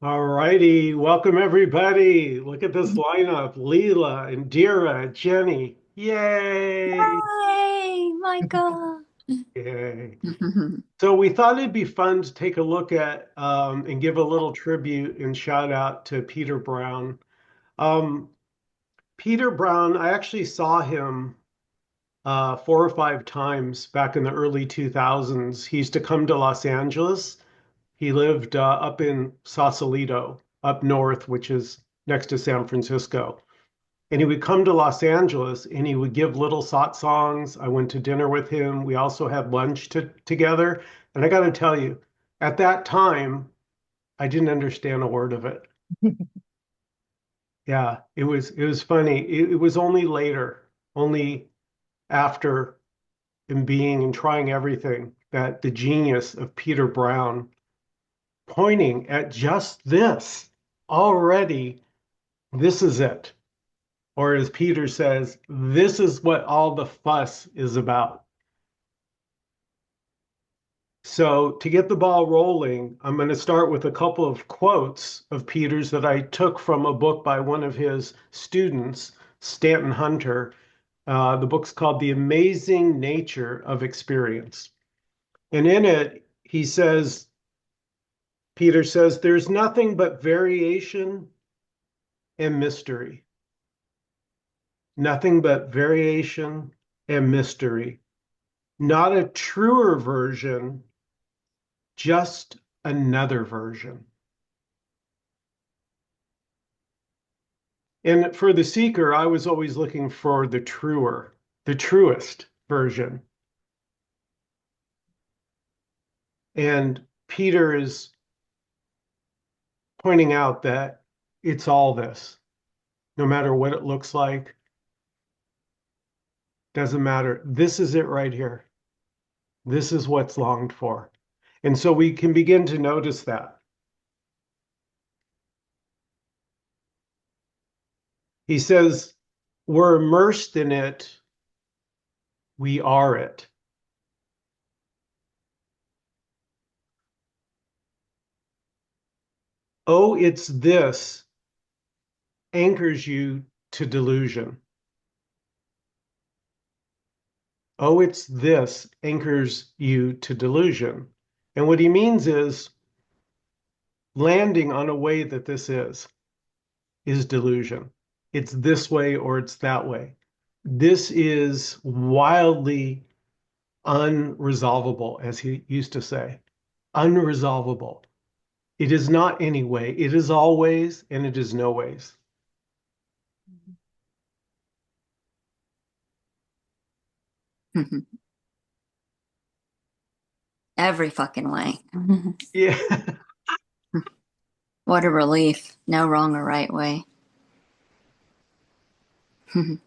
All righty, welcome everybody. Look at this lineup: Leela, Indira, Jenny. Yay! Hey, Michael. Yay! So we thought it'd be fun to take a look at and give a little tribute and shout out to Peter Brown. Um, Peter Brown, I actually saw him 4 or 5 times back in the early 2000s. He used to come to Los Angeles. He lived up in Sausalito, up north, which is next to San Francisco. And he would come to Los Angeles and he would give little songs. I went to dinner with him. We also had lunch together. And I got to tell you, at that time, I didn't understand a word of it. Yeah, it was funny. It was only later, only after and being and trying everything that the genius of Peter Brown pointing at just this already, this is it. Or as Peter says, this is what all the fuss is about. So to get the ball rolling, I'm going to start with a couple of quotes of Peter's that I took from a book by one of his students, Stanton Hunter. The book's called The Amazing Nature of Experience. And in it, Peter says, there's nothing but variation and mystery. Nothing but variation and mystery. Not a truer version, just another version. And for the seeker, I was always looking for the truer, the truest version. And Peter is pointing out that it's all this, no matter what it looks like, doesn't matter. This is it right here. This is what's longed for. And so we can begin to notice that. He says, we're immersed in it, we are it. Oh, it's this anchors you to delusion. Oh, it's this anchors you to delusion. And what he means is landing on a way that this is delusion. It's this way or it's that way. This is wildly unresolvable, as he used to say. Unresolvable. It is not any way. It is always, and it is no ways. Every fucking way. Yeah. What a relief. No wrong or right way. And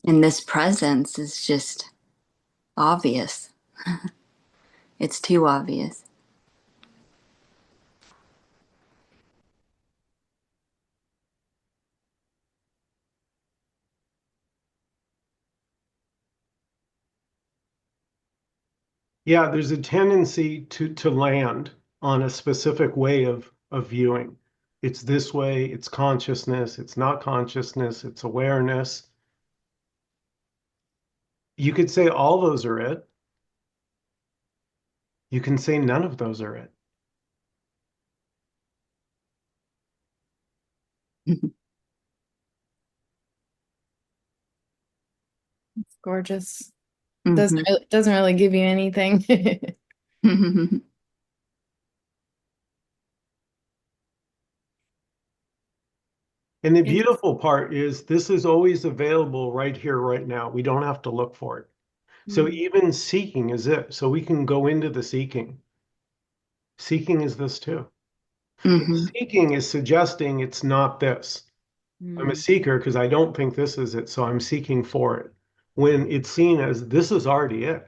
this presence is just obvious. It's too obvious. Yeah, there's a tendency to land on a specific way of viewing. It's this way, it's consciousness, it's not consciousness, it's awareness. You could say all those are it. You can say none of those are it. It's gorgeous. Mhm. Doesn't really give you anything. And the It's beautiful part is this is always available right here, right now. We don't have to look for it. So mm, even seeking is it. So we can go into the seeking. Seeking is this too. But Mhm. seeking is suggesting it's not this. I'm a mm. seeker because I don't think this is it, so I'm seeking for it. When it's seen as this is already it.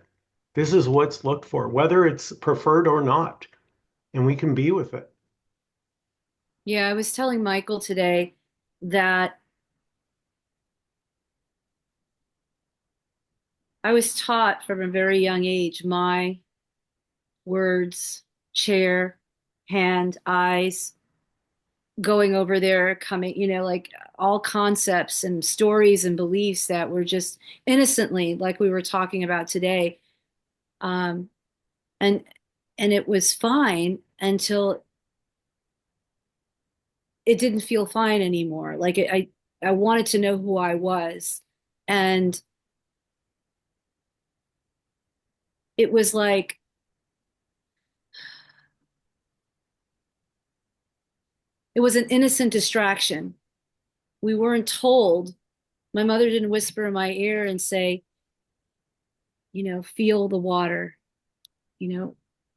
This is what's looked for, whether it's preferred or not, and we can be with it. Yeah, I was telling Michael today that I was taught from a very young age my words chair, hand, eyes, going over there, coming, like all concepts and stories and beliefs that were just innocently, like we were talking about today. Um, and and it was fine until it didn't feel fine anymore. Like I wanted to know who I was. And it was like, it was an innocent distraction. We weren't told. My mother didn't whisper in my ear and say, feel the water.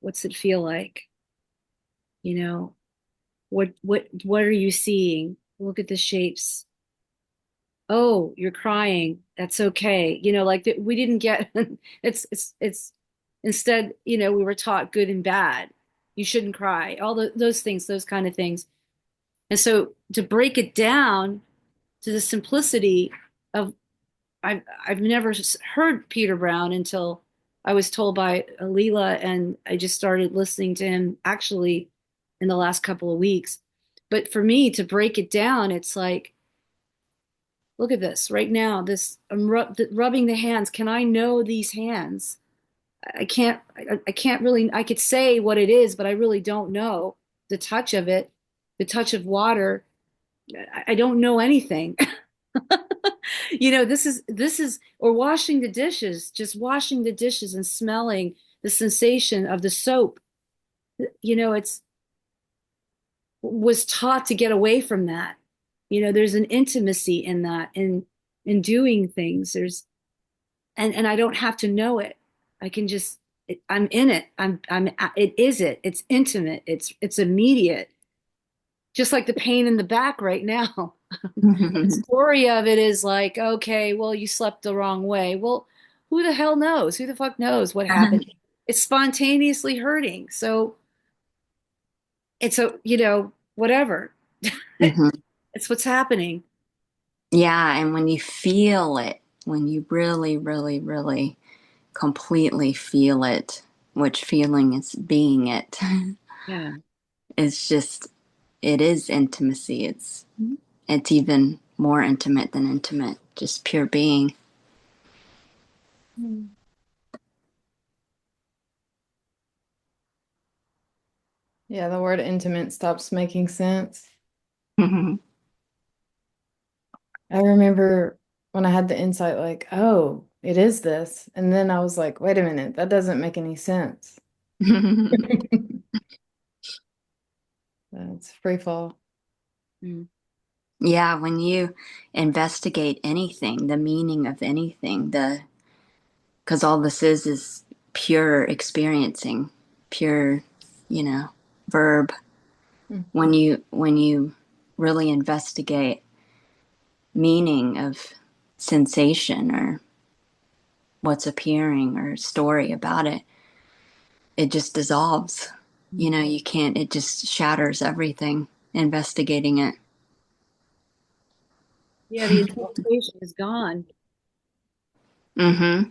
What's it feel like? You know, what are you seeing? Look at the shapes. Oh, you're crying. That's okay. Like we didn't get it's instead, we were taught good and bad. You shouldn't cry. All those things, those kind of things. And so to break it down to the simplicity of I've never heard Peter Brown until I was told by Leela, and I just started listening to him actually in the last couple of weeks. But for me to break it down, it's like, look at this right now. This I'm rubbing the hands. Can I know these hands? I can't. I can't really. I could say what it is, but I really don't know the touch of it, the touch of water. I don't know anything. This is or washing the dishes, just washing the dishes and smelling the sensation of the soap. It's was taught to get away from that. There's an intimacy in that, in doing things. And I don't have to know it. I can just I'm in it. It's intimate. It's immediate. Just like the pain in the back right now. The story of it is like, okay, well, you slept the wrong way. Well, who the hell knows? Who the fuck knows what happened? It's spontaneously hurting. So whatever. Mhm. It's what's happening. Yeah, and when you feel it, when you really, really, really completely feel it, which feeling is being it, Yeah. it's just, it is intimacy. It's even more intimate than intimate, just pure being. Yeah, the word intimate stops making sense. I remember when I had the insight, like, oh, it is this. And then I was like, wait a minute, that doesn't make any sense. It's free fall. Mm. Yeah, when you investigate anything, the meaning of anything, because all this is pure experiencing, pure, verb. Mm. When you really investigate meaning of sensation or what's appearing or story about it, it just dissolves. You can't, it just shatters everything, investigating it. Yeah, the interpretation is gone. Mm-hmm.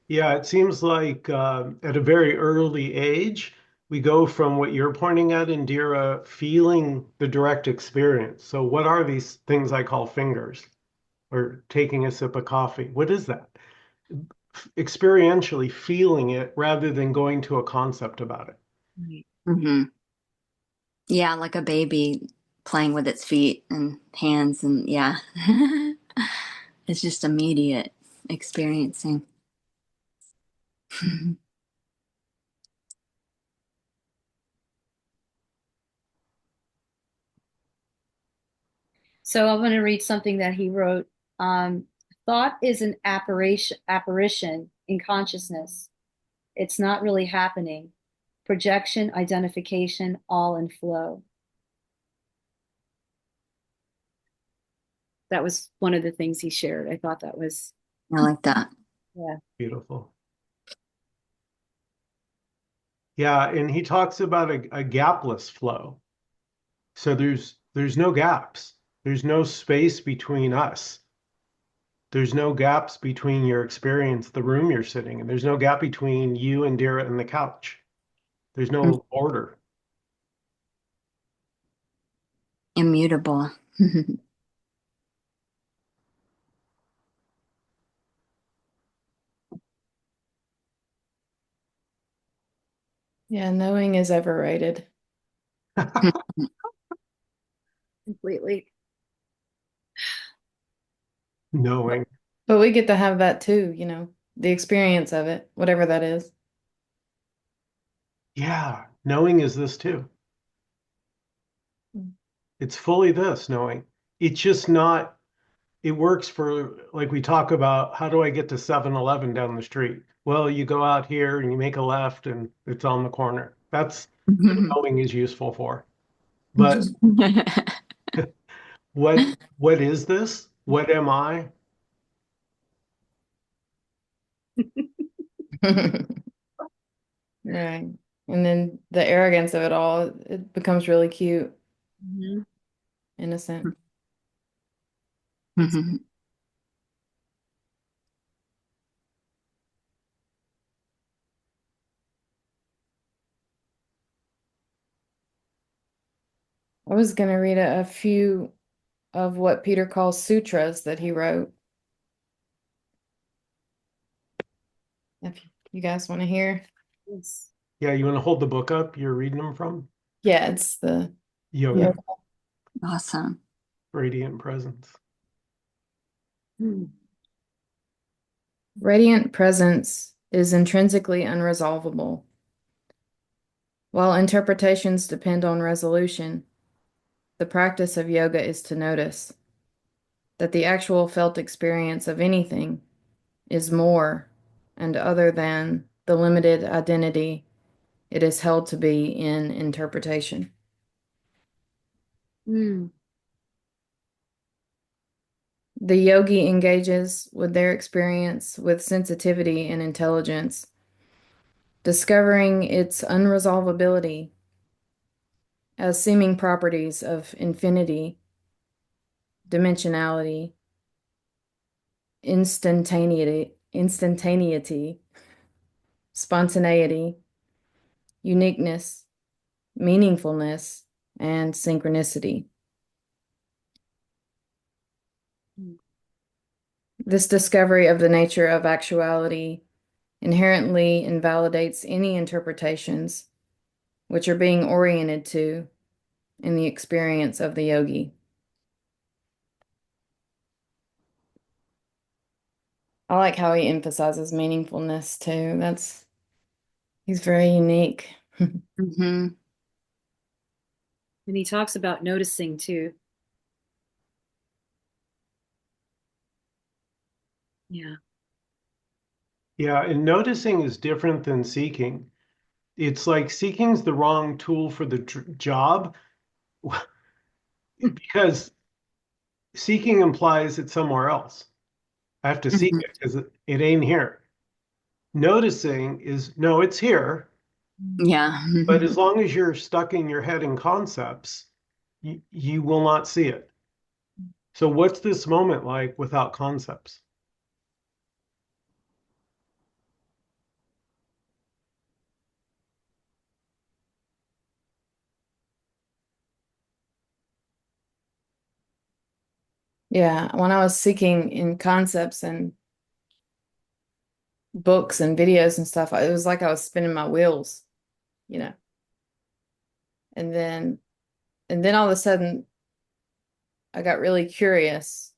Yeah, it seems like at a very early age, we go from what you're pointing at, Indira, feeling the direct experience. So, what are these things I call fingers or taking a sip of coffee? What is that? Experientially feeling it rather than going to a concept about it. Right. Mm-hmm. Yeah, like a baby playing with its feet and hands, and yeah. It's just immediate experiencing. So I'm going to read something that he wrote. Thought is an apparition in consciousness. It's not really happening. Projection, identification, all in flow. That was one of the things he shared. I thought that was, I like that. yeah. Beautiful. Yeah, and he talks about a gapless flow. So there's no gaps. There's no space between us. There's no gaps between your experience, the room you're sitting in. There's no gap between you and Dira and the couch. There's no order. Immutable. Yeah, knowing is overrated. Completely. Knowing. But we get to have that too, the experience of it, whatever that is. Yeah, knowing is this too. It's fully this knowing. It's just not, it works for, like we talk about, how do I get to 7-Eleven down the street? Well, you go out here and you make a left and it's on the corner. That's what knowing is useful for. But what is this? What am I? Right. And then the arrogance of it all, it becomes really cute, Mhm. innocent. I was going to read a few of what Peter calls sutras that he wrote. If you guys want to hear. Yes. Yeah, you want to hold the book up you're reading them from? Yeah, it's the Yoga, Awesome. Radiant Presence. Hmm. radiant presence is intrinsically unresolvable. While interpretations depend on resolution, the practice of yoga is to notice that the actual felt experience of anything is more and other than the limited identity it is held to be in interpretation. Hmm. The yogi engages with their experience with sensitivity and intelligence, discovering its unresolvability as seeming properties of infinity, dimensionality, instantaneity, spontaneity, uniqueness, meaningfulness, and synchronicity. Hmm. This discovery of the nature of actuality inherently invalidates any interpretations which are being oriented to in the experience of the yogi. I like how he emphasizes meaningfulness too. He's very unique. Mm-hmm. And he talks about noticing too. Yeah. Yeah, and noticing is different than seeking. It's like seeking's the wrong tool for the job because seeking implies it's somewhere else. I have to seek Mm-hmm. it because it ain't here. Noticing is no, it's here, Yeah. but as long as you're stuck in your head in concepts, you will not see it. So what's this moment like without concepts? Yeah, when I was seeking in concepts and books and videos and stuff, it was like I was spinning my wheels, you know. And then all of a sudden I got really curious,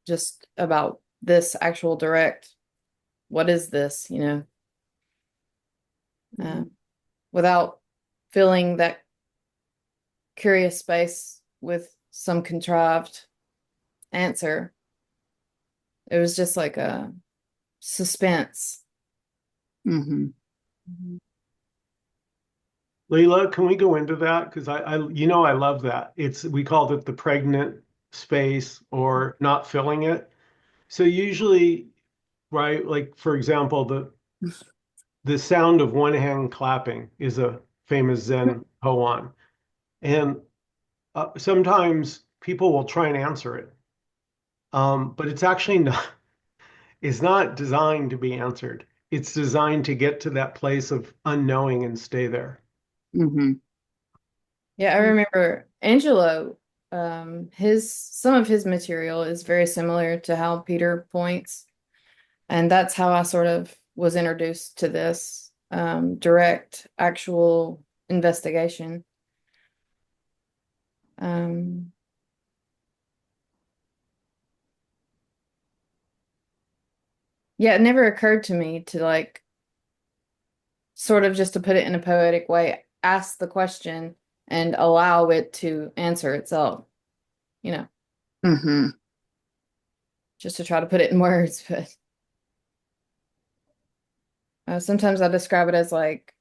just about this actual direct, what is this, uh, without filling that curious space with some contrived answer. It was just like a suspense. Mm-hmm. Mhm. Leila, can we go into that? Because I love that. We called it the pregnant space or not filling it. So usually, right, like for example, the sound of one hand clapping is a famous Zen koan. And sometimes people will try and answer it. but it's actually not, it's not designed to be answered. It's designed to get to that place of unknowing and stay there. Mm-hmm. Yeah, I remember Angelo, his some of his material is very similar to how Peter points. And that's how I sort of was introduced to this direct, actual investigation. Um, yeah, it never occurred to me to like sort of just to put it in a poetic way, ask the question and allow it to answer itself, you know, Mm-hmm. just to try to put it in words. But sometimes I describe it as like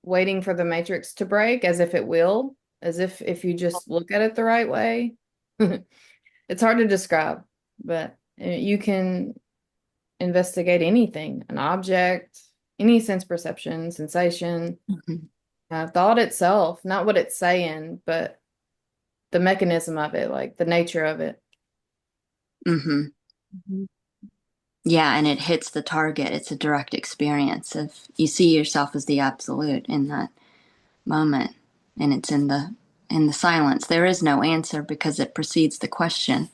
waiting for the matrix to break, as if it will, as if you just look at it the right way. It's hard to describe, but you can investigate anything, an object, any sense perception, sensation, Mm-hmm. thought itself, not what it's saying, but the mechanism of it, like the nature of it. Mm-hmm. Mhm. Yeah, and it hits the target. It's a direct experience of you see yourself as the absolute in that moment, and it's in the silence. There is no answer because it precedes the question.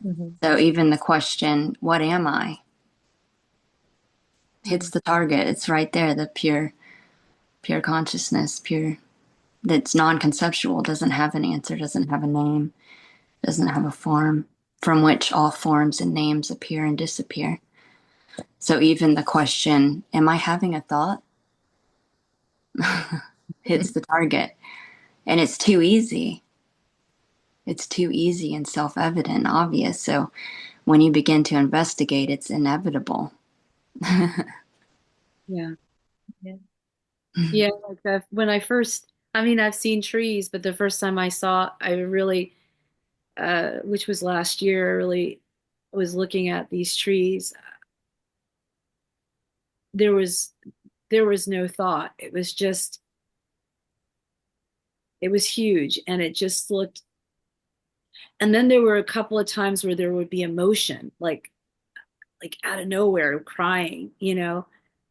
Mhm. So even the question, "What am I?" hits the target. It's right there. The pure consciousness, pure that's non-conceptual, doesn't have an answer, doesn't have a name, doesn't have a form from which all forms and names appear and disappear. So even the question, am I having a thought? hits the target. And it's too easy. It's too easy and self-evident and obvious. So when you begin to investigate, it's inevitable. Yeah. Yeah. Yeah. Like when I first, I mean, I've seen trees, but the first time I really, which was last year, I really was looking at these trees. There was, there was no thought. It was huge and it just looked, and then there were a couple of times where there would be emotion, like out of nowhere crying,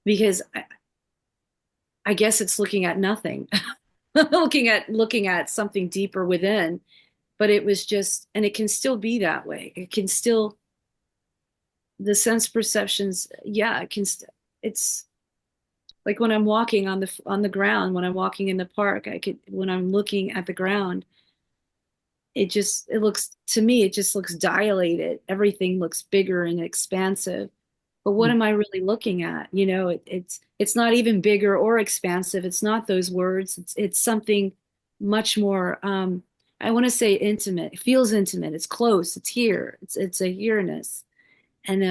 because I guess it's looking at nothing, looking at something deeper within. But it was just, and it can still be that way. It can still, the sense perceptions, yeah, it's like when I'm walking on the ground, when I'm walking in the park, when I'm looking at the ground, it looks to me, it just looks dilated. Everything looks bigger and expansive. But what am I really looking at? It's not even bigger or expansive. It's not those words. It's something much more. I want to say intimate. It feels intimate. It's close. It's here. It's a here-ness, and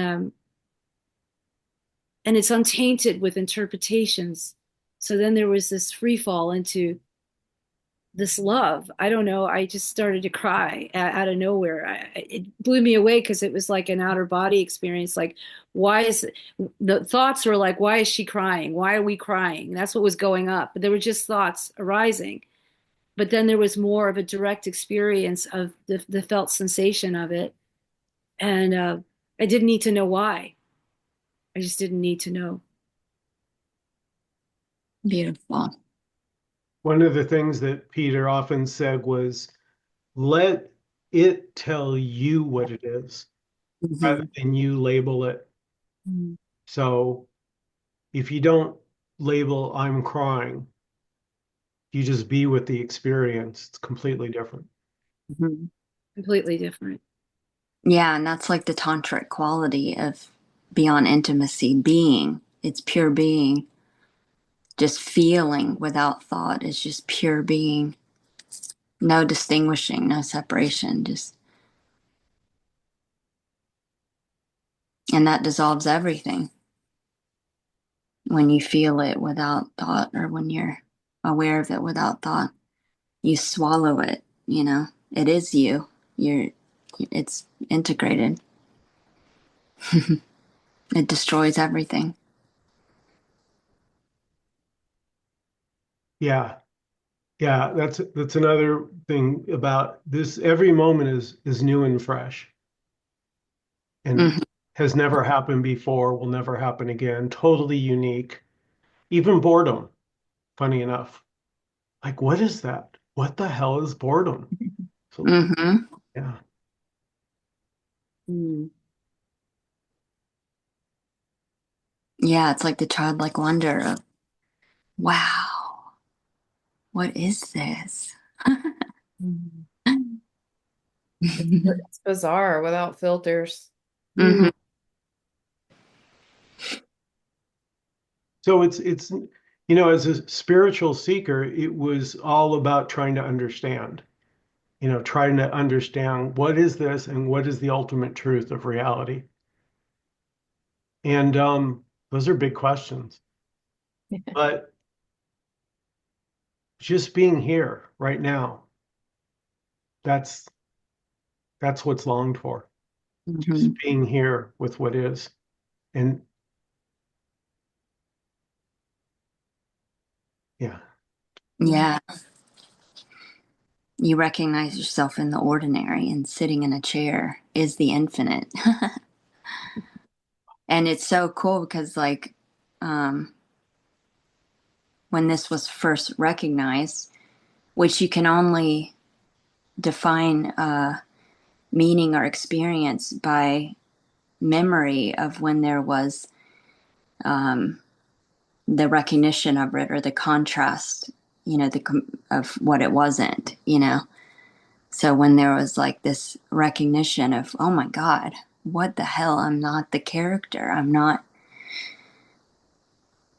and it's untainted with interpretations. So then there was this free fall into this love. I don't know. I just started to cry out of nowhere. It blew me away because it was like an outer body experience. Like, why is it, the thoughts were like, why is she crying? Why are we crying? That's what was going up. But there were just thoughts arising. But then there was more of a direct experience of the felt sensation of it. And I didn't need to know why. I just didn't need to know. Beautiful. One of the things that Peter often said was, let it tell you what it is rather Mm-hmm. than you label it. Mm. So if you don't label I'm crying, you just be with the experience. It's completely different. Mm-hmm. Completely different. Yeah, and that's like the tantric quality of beyond intimacy, being. It's pure being. Just feeling without thought is just pure being. No distinguishing, no separation, just and that dissolves everything when you feel it without thought or when you're aware of it without thought. You swallow it, you know. It is you. You're it's integrated. It destroys everything. Yeah. Yeah, that's another thing about this. Every moment is new and fresh. and has never happened before, will never happen again, totally unique. Even boredom, funny enough. Like, what is that? What the hell is boredom? So, Mm-hmm. yeah. Mm. Yeah, it's like the childlike wonder of, wow, what is this? Mm. It's bizarre without filters. Mm-hmm. So it's as a spiritual seeker, it was all about trying to understand, trying to understand what is this and what is the ultimate truth of reality. And those are big questions. But just being here right now, that's that's what's longed for. Just Mm-hmm. being here with what is. And yeah. Yeah, you recognize yourself in the ordinary, and sitting in a chair is the infinite. And it's so cool because, like, um, when this was first recognized, which you can only define meaning or experience by memory of when there was the recognition of it or the contrast, of what it wasn't. So when there was like this recognition of, oh my God, what the hell? I'm not the character. I'm not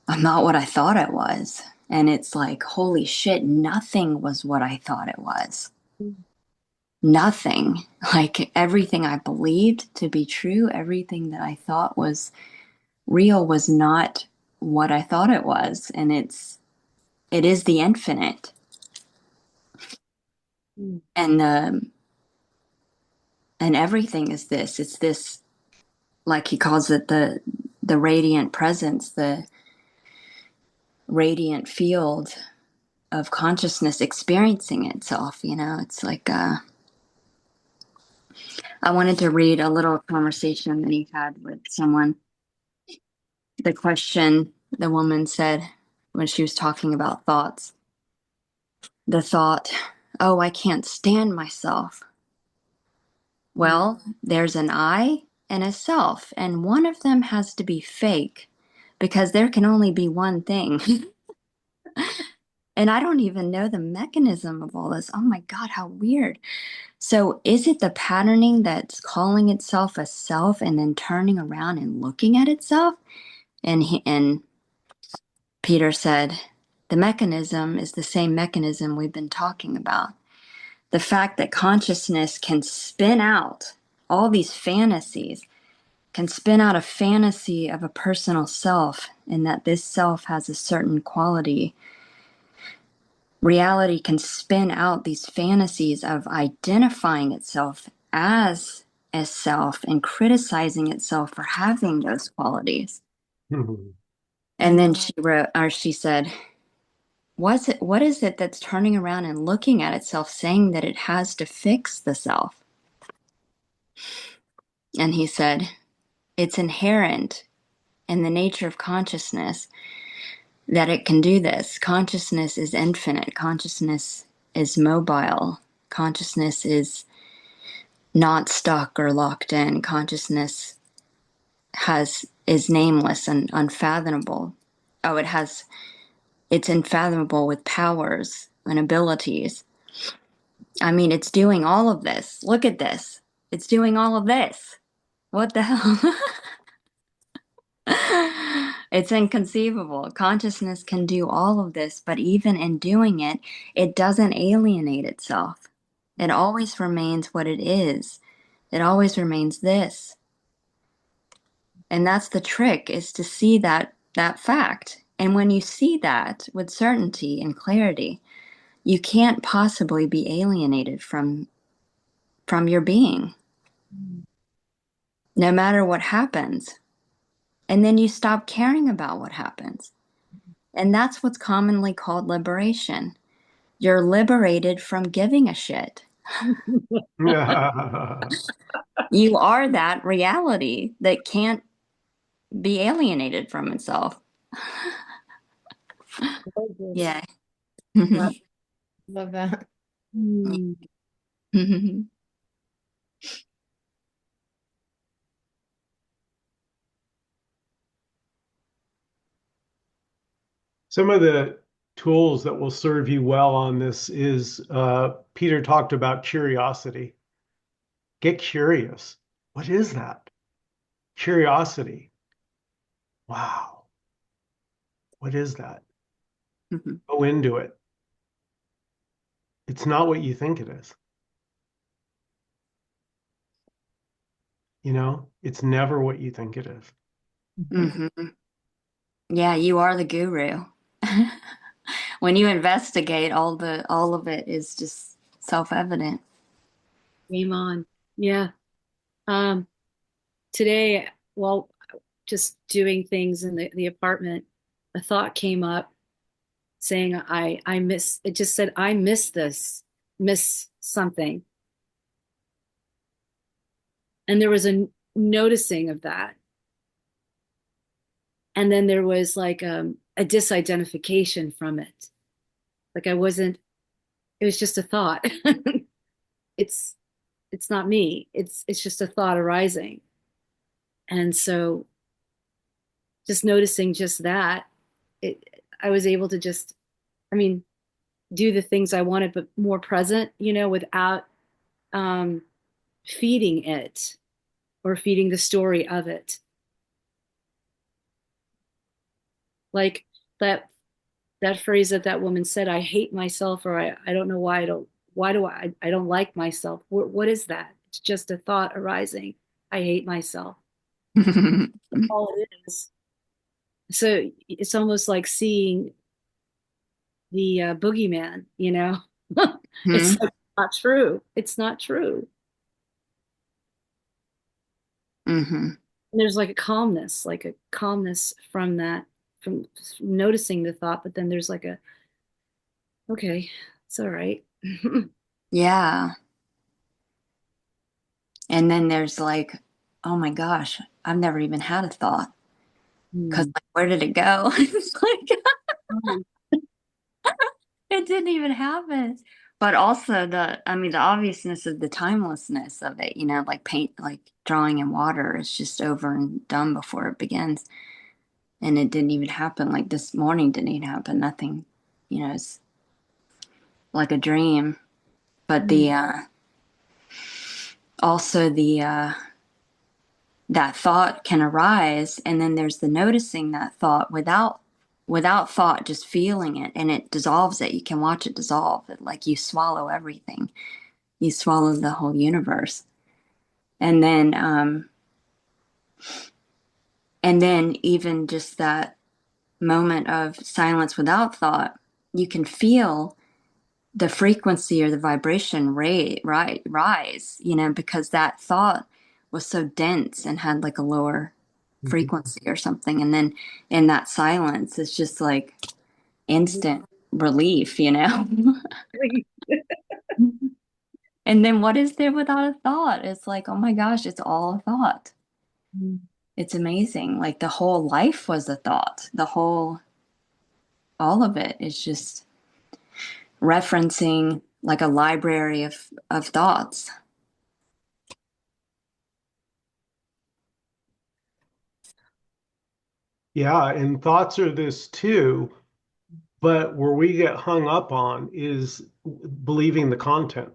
what I thought it was. And it's like, holy shit, nothing was what I thought it was. Nothing. Like everything I believed to be true, everything that I thought was real was not what I thought it was. And it is the infinite. Mm. And everything is this. It's this, like he calls it, the radiant presence, the radiant field of consciousness experiencing itself. It's like I wanted to read a little conversation that he had with someone. The question the woman said when she was talking about thoughts, the thought, oh, I can't stand myself. Well, there's an I and a self, and one of them has to be fake because there can only be one thing. And I don't even know the mechanism of all this. Oh my God, how weird. So, is it the patterning that's calling itself a self and then turning around and looking at itself? And Peter said, the mechanism is the same mechanism we've been talking about. The fact that consciousness can spin out all these fantasies, can spin out a fantasy of a personal self, and that this self has a certain quality. Reality can spin out these fantasies of identifying itself as a self and criticizing itself for having those qualities. And then she said, what is it that's turning around and looking at itself, saying that it has to fix the self? And he said, it's inherent in the nature of consciousness that it can do this. Consciousness is infinite. Consciousness is mobile. Consciousness is not stuck or locked in. Consciousness is nameless and unfathomable. Oh, it's unfathomable with powers and abilities. I mean, it's doing all of this. Look at this. It's doing all of this. What the hell? It's inconceivable. Consciousness can do all of this, but even in doing it, it doesn't alienate itself. It always remains what it is. It always remains this. And that's the trick, is to see that fact. And when you see that with certainty and clarity, you can't possibly be alienated from your being, no matter what happens. And then you stop caring about what happens. And that's what's commonly called liberation. You're liberated from giving a shit. Yeah. You are that reality that can't be alienated from itself. Gorgeous. Yeah. Wow. Love that. Hmm. Some of the tools that will serve you well on this is Peter talked about curiosity. Get curious. What is that? Curiosity. Wow. What is that? Go into it. It's not what you think it is. You know, it's never what you think it is. Hmm. Yeah, you are the guru. When you investigate, all of it is just self-evident. Game on. Yeah. Um, Today, while just doing things in the apartment, a thought came up saying I miss it, just said I miss this, miss something. And there was a noticing of that. And then there was like a disidentification from it. Like I wasn't, it was just a thought. it's it's not me. It's just a thought arising. And so just noticing just that, I was able to just, I mean, do the things I wanted, but more present, without um, feeding it or feeding the story of it. Like that phrase that woman said, I hate myself, or I don't know why do I don't like myself. What is that? It's just a thought arising. I hate myself. All it is. So it's almost like seeing the boogeyman. It's like, not true. It's not true. Hmm. And there's like a calmness from that, from noticing the thought, but then there's like okay, it's all right. Yeah. And then there's like, oh my gosh, I've never even had a thought. Because Hmm. like, where did it go? It's like it didn't even happen. But also I mean, the obviousness of the timelessness of it, like paint, like drawing in water is just over and done before it begins. And it didn't even happen. Like this morning didn't even happen. Nothing, it's like a dream. But Hmm. also that thought can arise, and then there's the noticing that thought without thought, just feeling it, and it dissolves it. You can watch it dissolve. Like you swallow everything. You swallow the whole universe. And then even just that moment of silence without thought, you can feel the frequency or the vibration rise, because that thought was so dense and had like a lower Mhm. frequency or something. And then in that silence, it's just like instant relief. And then what is there without a thought? It's like, oh my gosh, it's all a thought. It's amazing. Like the whole life was a thought. All of it is just referencing like a library of thoughts. Yeah, and thoughts are this too, but where we get hung up on is believing the content.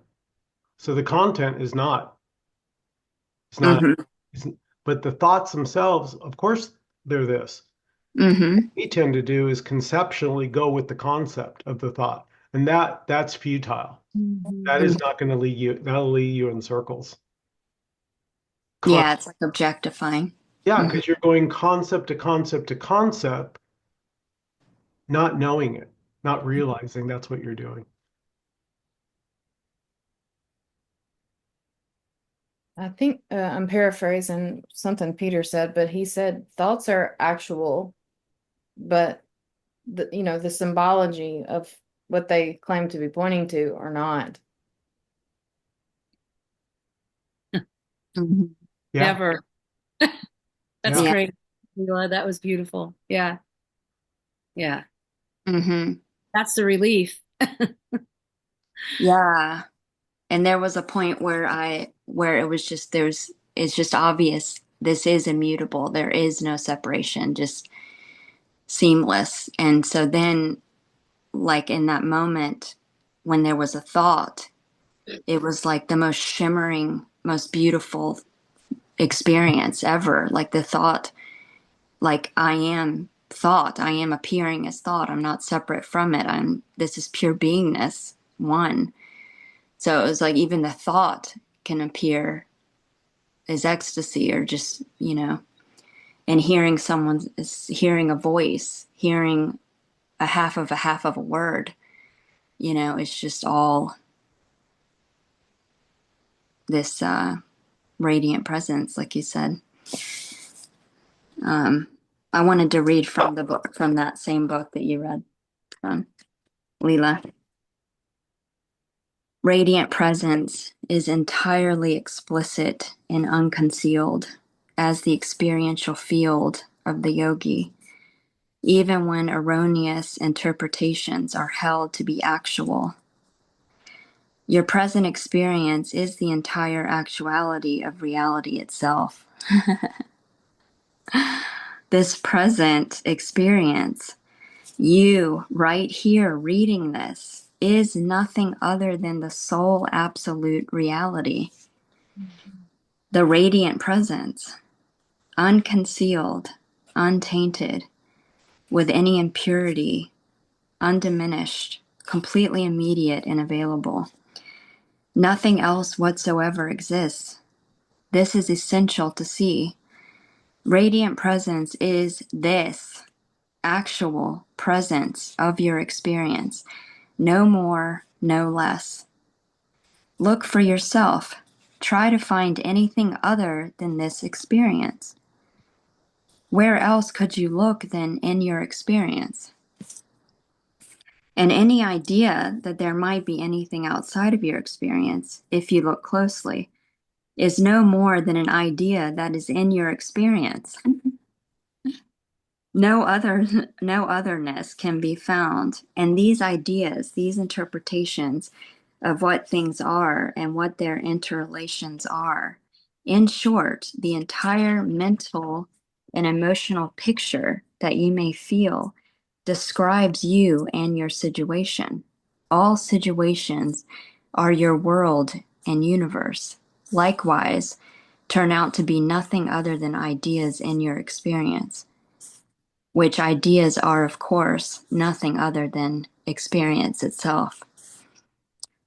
So the content is not, it's not, Mm-hmm. it's, but the thoughts themselves, of course, they're this. Mm-hmm. We tend to do is conceptually go with the concept of the thought, and that's futile. That is not going to lead you, that'll lead you in circles. Con Yeah, it's like objectifying. yeah, Mm-hmm. because you're going concept to concept to concept, not knowing it, not realizing that's what you're doing. I think I'm paraphrasing something Peter said, but he said thoughts are actual, but the symbology of what they claim to be pointing to are not. Mhm. Yeah, Never. That's yeah. Yeah. great. Leela, that was beautiful. Yeah. Yeah. Hmm. That's the relief. Yeah. And there was a point where it was just, it's just obvious this is immutable. There is no separation, just seamless. And so then, like in that moment, when there was a thought, it was like the most shimmering, most beautiful experience ever. Like the thought, like I am thought, I am appearing as thought. I'm not separate from it. This is pure beingness, one. So it was like even the thought can appear as ecstasy or just, and hearing a voice, hearing a half of a word, it's just all this radiant presence, like you said. I wanted to read from the book, from that same book that you read from Leela. Radiant presence is entirely explicit and unconcealed as the experiential field of the yogi, even when erroneous interpretations are held to be actual. Your present experience is the entire actuality of reality itself. This present experience, you right here reading this, is nothing other than the sole absolute reality, the radiant presence, unconcealed, untainted, with any impurity, undiminished, completely immediate and available. Nothing else whatsoever exists. This is essential to see. Radiant presence is this actual presence of your experience. No more, no less. Look for yourself. Try to find anything other than this experience. Where else could you look than in your experience? And any idea that there might be anything outside of your experience, if you look closely, is no more than an idea that is in your experience. No otherness can be found. And these ideas, these interpretations of what things are and what their interrelations are, in short, the entire mental and emotional picture that you may feel describes you and your situation. All situations are your world and universe. Likewise, turn out to be nothing other than ideas in your experience, which ideas are, of course, nothing other than experience itself.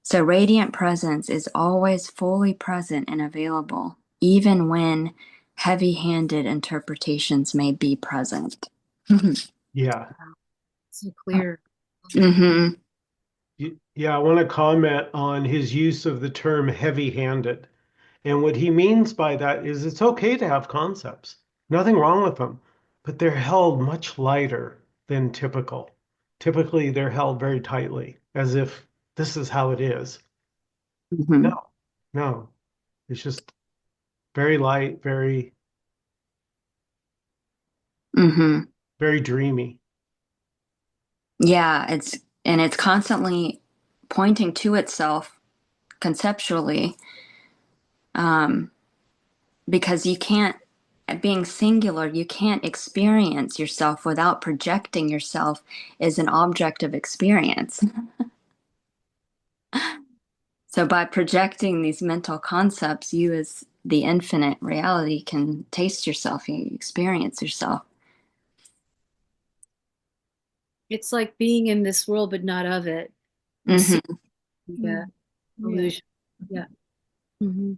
So radiant presence is always fully present and available, even when heavy-handed interpretations may be present. Yeah. So clear. Mm-hmm. Yeah, I want to comment on his use of the term heavy-handed. And what he means by that is it's okay to have concepts, nothing wrong with them, but they're held much lighter than typical. Typically, they're held very tightly, as if this is how it is. Mm-hmm. No, no, it's just very light, very, Mm-hmm. very dreamy. Yeah, it's constantly pointing to itself conceptually, um, because you can't, being singular, you can't experience yourself without projecting yourself as an object of experience. So by projecting these mental concepts, you as the infinite reality can taste yourself, you experience yourself. It's like being in this world, but not of it. You see Mm-hmm. the Yeah. illusion. Yeah. Hmm.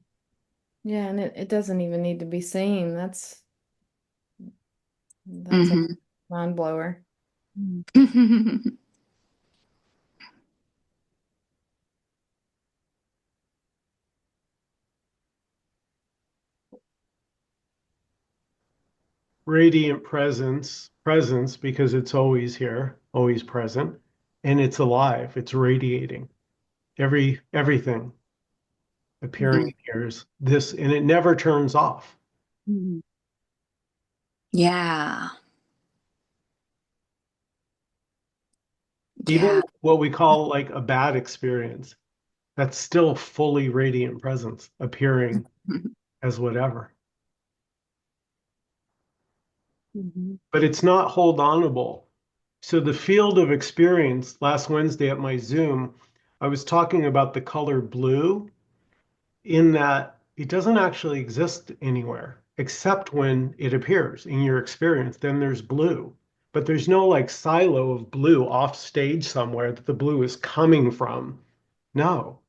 Yeah, and it doesn't even need to be seen. That's a Mm-hmm. mind blower. Radiant presence because it's always here, always present, and it's alive, it's radiating everything. appearing in ears. This, and it never turns off. Mhm. Yeah. Even Yeah. what we call like a bad experience, that's still fully radiant presence appearing as whatever. Mhm. But it's not hold onable. So the field of experience last Wednesday at my Zoom, I was talking about the color blue in that it doesn't actually exist anywhere except when it appears in your experience. Then there's blue, but there's no like silo of blue off stage somewhere that the blue is coming from. No,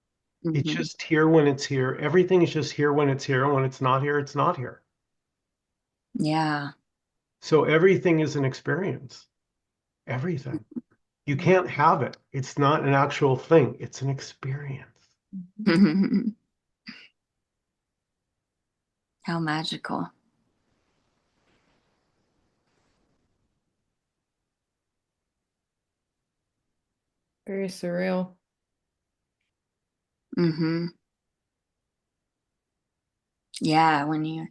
it's Mhm. just here when it's here. Everything is just here when it's here. And when it's not here, it's not here. Yeah. So everything is an experience. Everything. You can't have it. It's not an actual thing. It's an experience. How magical. Very surreal. Hmm. Yeah, when you're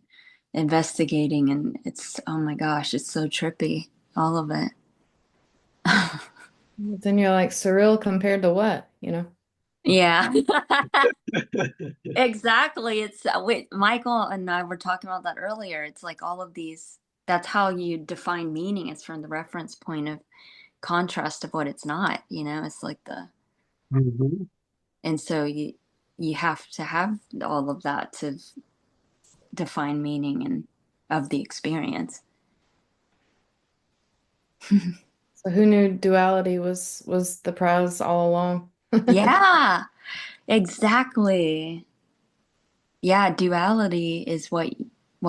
investigating and it's, oh my gosh, it's so trippy, all of it. But then you're like, surreal compared to what, you know? Yeah. Exactly. It's wait, Michael and I were talking about that earlier. It's like all of these, that's how you define meaning. It's from the reference point of contrast of what it's not, it's like Mhm. and so you have to have all of that to define meaning and of the experience. So who knew duality was the prize all along? Yeah, exactly. Yeah, duality is what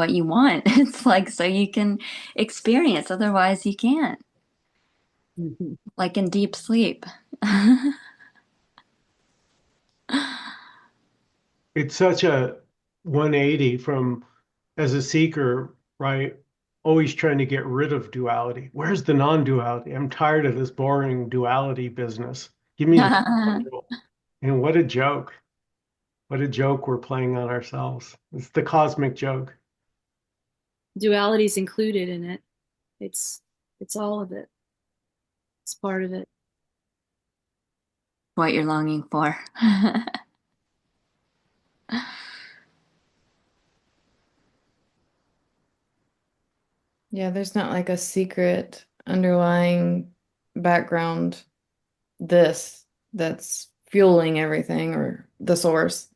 you want. It's like so you can experience, otherwise you can't. Mhm. Like in deep sleep. It's such a 180 from as a seeker, right? Always trying to get rid of duality. Where's the non-duality? I'm tired of this boring duality business. Give me the control. And what a joke. What a joke we're playing on ourselves. It's the cosmic joke. Duality is included in it. It's it's all of it. It's part of it. What you're longing for. Yeah, there's not like a secret underlying background this that's fueling everything or the source.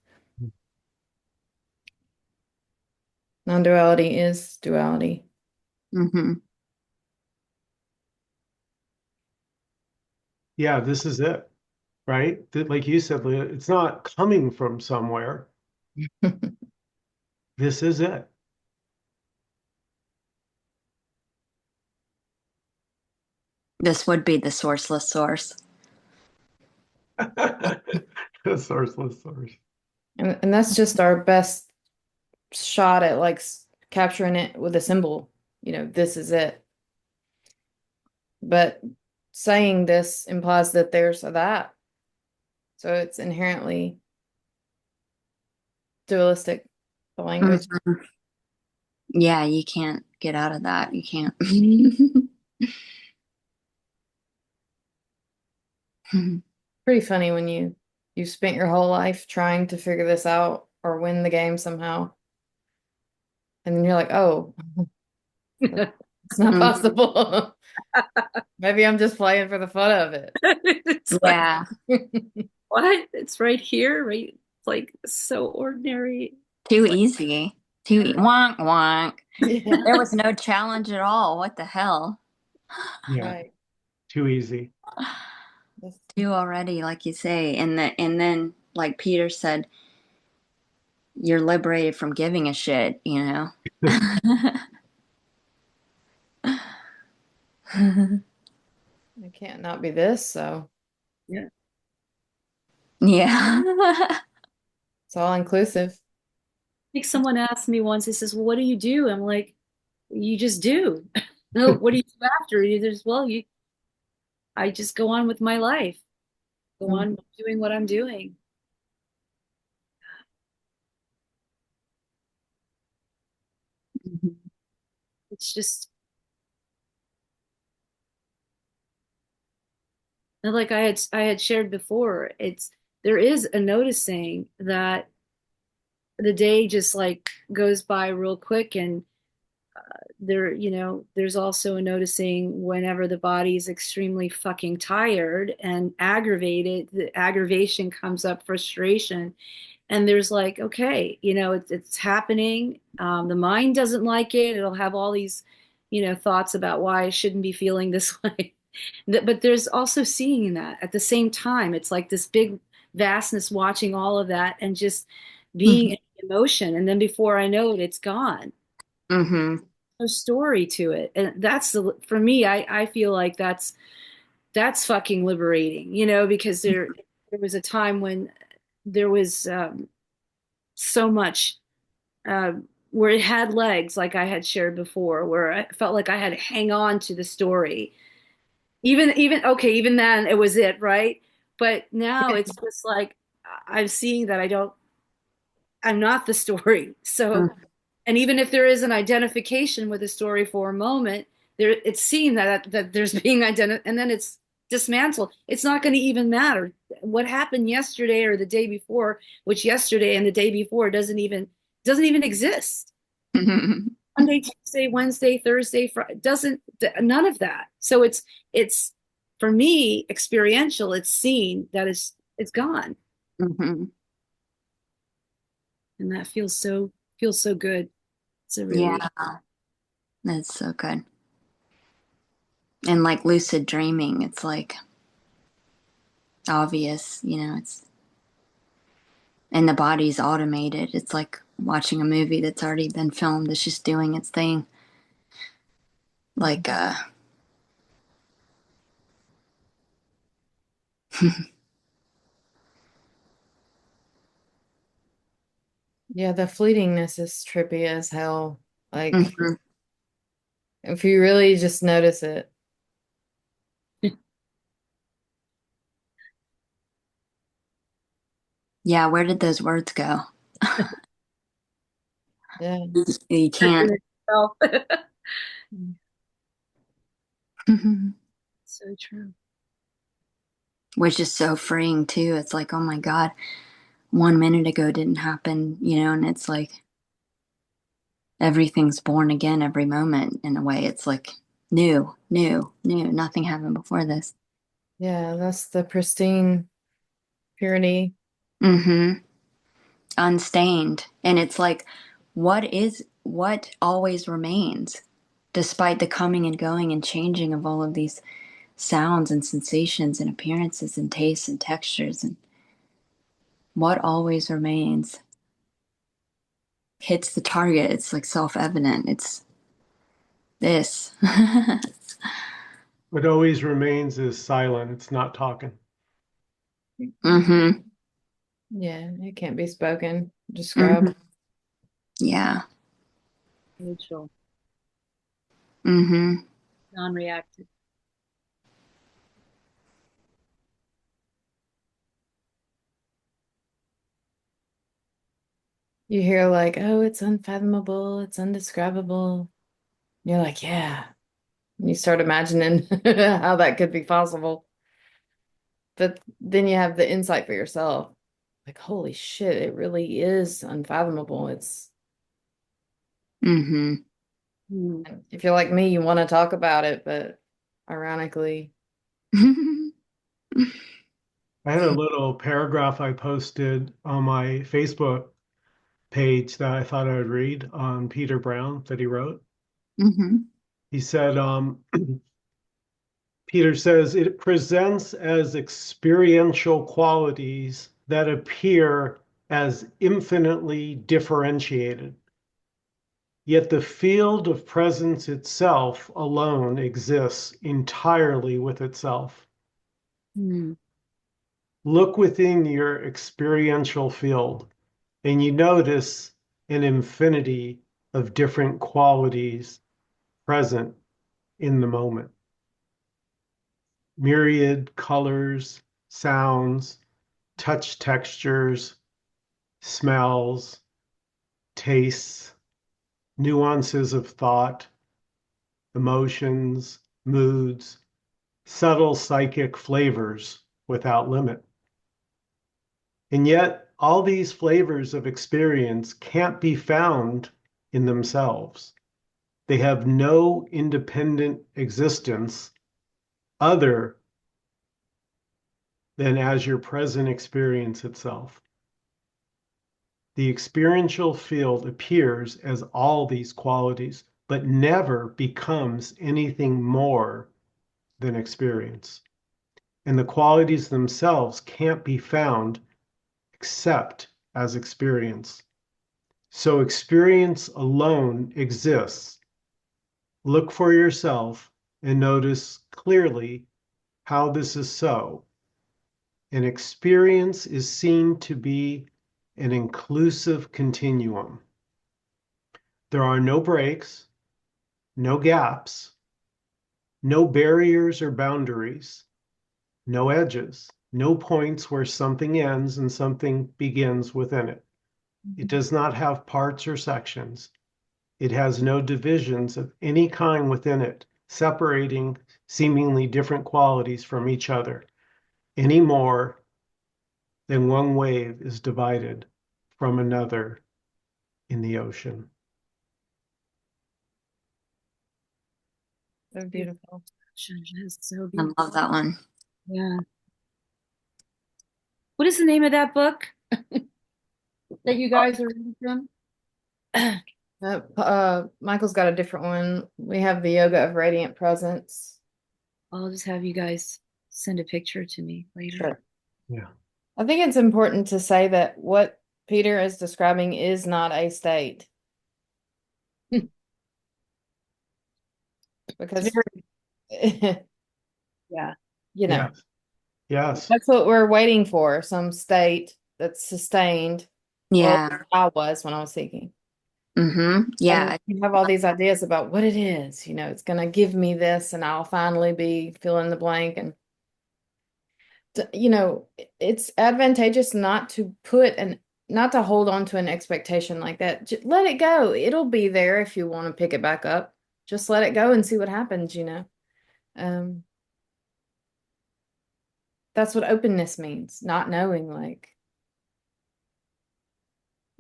Non-duality is duality. Hmm. Yeah, this is it, right? Like you said, Leah, it's not coming from somewhere. This is it. This would be the sourceless source. The sourceless source. And that's just our best shot at like capturing it with a symbol. This is it. But saying this implies that there's a that. So it's inherently dualistic, the language. Mhm. Yeah, you can't get out of that. You can't. Pretty funny when you've spent your whole life trying to figure this out or win the game somehow. And then you're like, oh, it's not Mhm. possible. Maybe I'm just playing for the fun of it. It's like, Yeah, what? It's right here, right? It's like so ordinary. too Like, easy. Wonk wonk. Yeah, There was no challenge at all. What the hell? Yeah, right. too easy. That's- Two already, like you say, and then like Peter said, you're liberated from giving a shit. It can't not be this, so yeah. Yeah. it's all inclusive. Like someone asked me once, he says, well, what do you do? I'm like, you just do. No, what do you do after? You just, well, I just go on with my life, go Mm. on doing what I'm doing. It's just and like I had shared before, it's there is a noticing that the day just like goes by real quick, and there's also a noticing whenever the body is extremely fucking tired and aggravated, the aggravation comes up, frustration, and there's like, okay, it's happening. The mind doesn't like it. It'll have all these, thoughts about why I shouldn't be feeling this way. But there's also seeing that at the same time. It's like this big vastness watching all of that and just being Mm-hmm. in emotion. And then before I know it, it's gone. Mm-hmm. No story to it. And for me, I feel like that's fucking liberating, because there was a time when there was so much uh, where it had legs, like I had shared before, where I felt like I had to hang on to the story. Even okay, even then it was it, right? But now it's just like I'm seeing that I'm not the story. So, and even if there is an identification with the story for a moment, it's seen that there's being identified, and then it's dismantled. It's not going to even matter what happened yesterday or the day before, which yesterday and the day before doesn't even exist. Mm-hmm. Monday, Tuesday, Wednesday, Thursday, Friday, doesn't none of that. So it's for me experiential. It's seen that it's gone, Mm-hmm. and that feels so good. It's a Yeah, relief. that's so good. And like lucid dreaming, it's like obvious, it's and the body's automated. It's like watching a movie that's already been filmed. It's just doing its thing. Like Yeah, the fleetingness is trippy as hell. Like, mhm. if you really just notice it. Yeah, where did those words go? Yeah. You can't. So true. Which is so freeing too. It's like, oh my God, 1 minute ago didn't happen, and it's like everything's born again every moment in a way. It's like new, new, new. Nothing happened before this. Yeah, that's the pristine purity. Mm-hmm. Unstained. And it's like, what always remains despite the coming and going and changing of all of these sounds and sensations and appearances and tastes and textures, and what always remains hits the target. It's like self-evident. It's this. What always remains is silent. It's not talking. Mm-hmm. Yeah, it can't be spoken, Mm-hmm. described. Yeah. Neutral, Mm-hmm. non-reactive. You hear like, oh, it's unfathomable, it's undescribable. You're like, yeah. And you start imagining how that could be possible. But then you have the insight for yourself. Like, holy shit, it really is unfathomable. It's Mm-hmm. Hmm. if you're like me, you want to talk about it, but ironically, I had a little paragraph I posted on my Facebook page that I thought I would read on Peter Brown that he wrote. Mm-hmm. He said, Peter says it presents as experiential qualities that appear as infinitely differentiated. Yet the field of presence itself alone exists entirely with itself. Hmm. Look within your experiential field, and you notice an infinity of different qualities present in the moment. Myriad colors, sounds, touch textures, smells, tastes, nuances of thought, emotions, moods, subtle psychic flavors without limit. And yet, all these flavors of experience can't be found in themselves. They have no independent existence other than as your present experience itself. The experiential field appears as all these qualities, but never becomes anything more than experience. And the qualities themselves can't be found except as experience. So experience alone exists. Look for yourself and notice clearly how this is so. An experience is seen to be an inclusive continuum. There are no breaks, no gaps, no barriers or boundaries, no edges, no points where something ends and something begins within it. It does not have parts or sections. It has no divisions of any kind within it, separating seemingly different qualities from each other, any more than one wave is divided from another in the ocean. So beautiful. That's so I beautiful. love that one. Yeah. What is the name of that book that you guys are reading from? Michael's got a different one. We have the Yoga of Radiant Presence. I'll just have you guys send a picture to me later. Sure. Yeah. I think it's important to say that what Peter is describing is not a state. Because, Yeah. you know, Yes. Yes. that's what we're waiting for, some state that's sustained. Yeah. Well, I was when I was seeking. Yeah. And you have all these ideas about what it is, it's going to give me this and I'll finally be fill in the blank. And, it's advantageous not to not to hold on to an expectation like that. Let it go. It'll be there if you want to pick it back up. Just let it go and see what happens, That's what openness means, not knowing, like.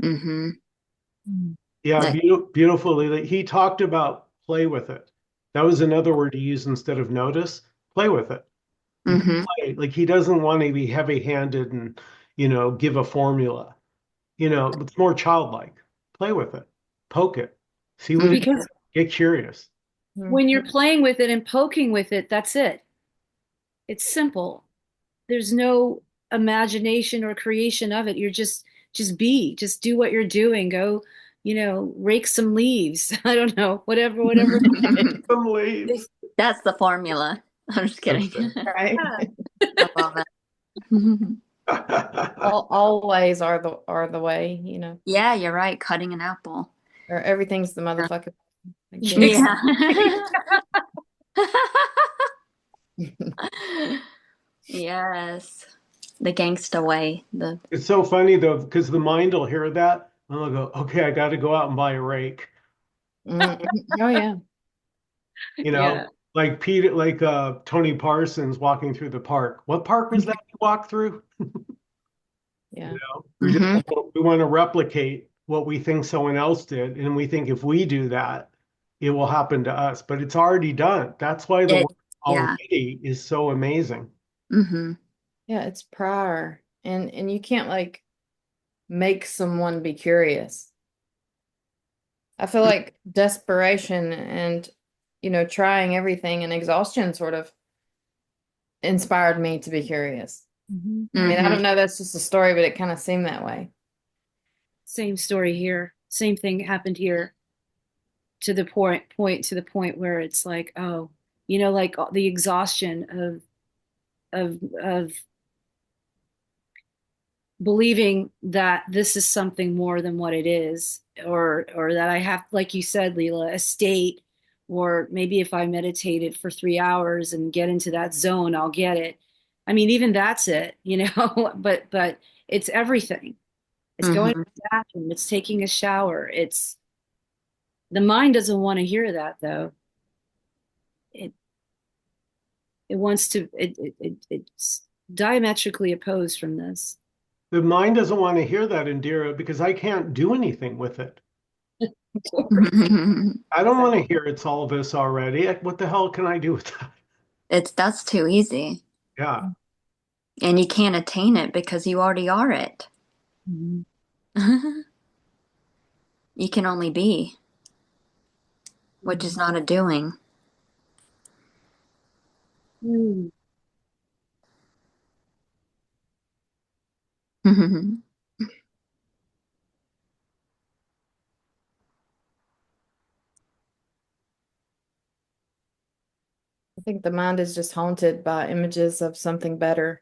Mm-hmm. Yeah, That, beautiful, Leela. He talked about play with it. That was another word to use instead of notice. Play with it. You can mm-hmm. play. Like he doesn't want to be heavy-handed and, give a formula. It's more childlike. Play with it. Poke it. See what it Mm-hmm. Because is. Get curious. when you're playing with it and poking with it, that's it. It's simple. There's no imagination or creation of it. You're just just do what you're doing. Go, rake some leaves. I don't know, whatever. Some leaves. That's the formula. I'm just kidding. Right. I love it. Always are the way, Yeah, you're right. Cutting an apple. or everything's the motherfucker. Like Yeah. Yes. The gangsta way. It's so funny though, because the mind will hear that and they'll go, okay, I got to go out and buy a rake. Oh yeah. You know, Yeah. like Pete, like Tony Parsons walking through the park. What park was that you walked through? Yeah. We just Mhm. we want to replicate what we think someone else did, and we think if we do that, it will happen to us. But it's already done. That's why the It, work yeah. already is so amazing. Mm-hmm. Yeah, it's prior. And you can't like make someone be curious. I feel like desperation and trying everything and exhaustion sort of inspired me to be curious. Mhm. I mean, I Mm-hmm. don't know, that's just a story, but it kind of seemed that way. Same story here. Same thing happened here to the point where it's like, oh, like the exhaustion of believing that this is something more than what it is, or that I have, like you said, Leela, a state, or maybe if I meditated for 3 hours and get into that zone, I'll get it. I mean, even that's it, but it's everything. It's going to Mm-hmm. the bathroom, it's taking a shower, it's The mind doesn't want to hear that though. It it wants to it's diametrically opposed from this. The mind doesn't want to hear that, Indira, because I can't do anything with it. I don't want to hear it's all this already. What the hell can I do with that? That's too easy. Yeah. And you can't attain it because you already are it. Mhm. You can only be, which is not a doing. Mm. I think the mind is just haunted by images of something better.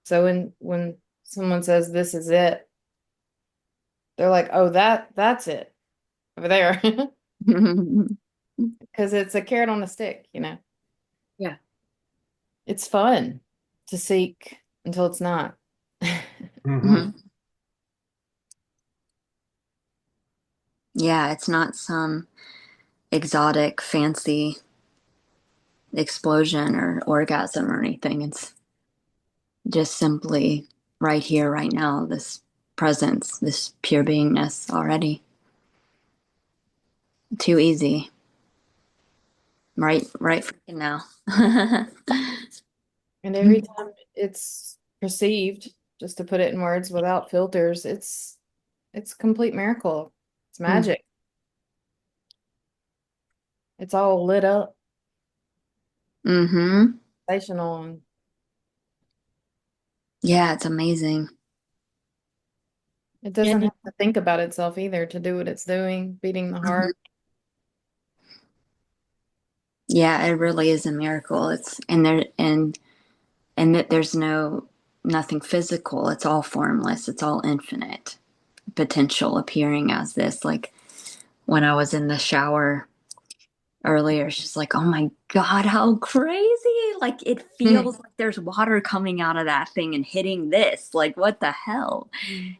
So when someone says this is it, they're like, oh, that's it over there. Because it's a carrot on a stick, you know. Yeah. It's fun to seek until it's not. Hmm. Yeah, it's not some exotic, fancy explosion or orgasm or anything. It's just simply right here, right now, this presence, this pure beingness already. Too easy. Right freaking now. And every time it's perceived, just to put it in words without filters, it's a complete miracle. It's magic. It's all lit up, Mm-hmm. sensational, and Yeah, it's amazing. it doesn't And have to think about itself either to do what it's doing, beating the Mhm. heart. Yeah, it really is a miracle. It's and that there's nothing physical. It's all formless. It's all infinite potential appearing as this. Like when I was in the shower earlier, she's like, "Oh my God, how crazy!" Like it Hmm. feels like there's water coming out of that thing and hitting this. Like what the hell?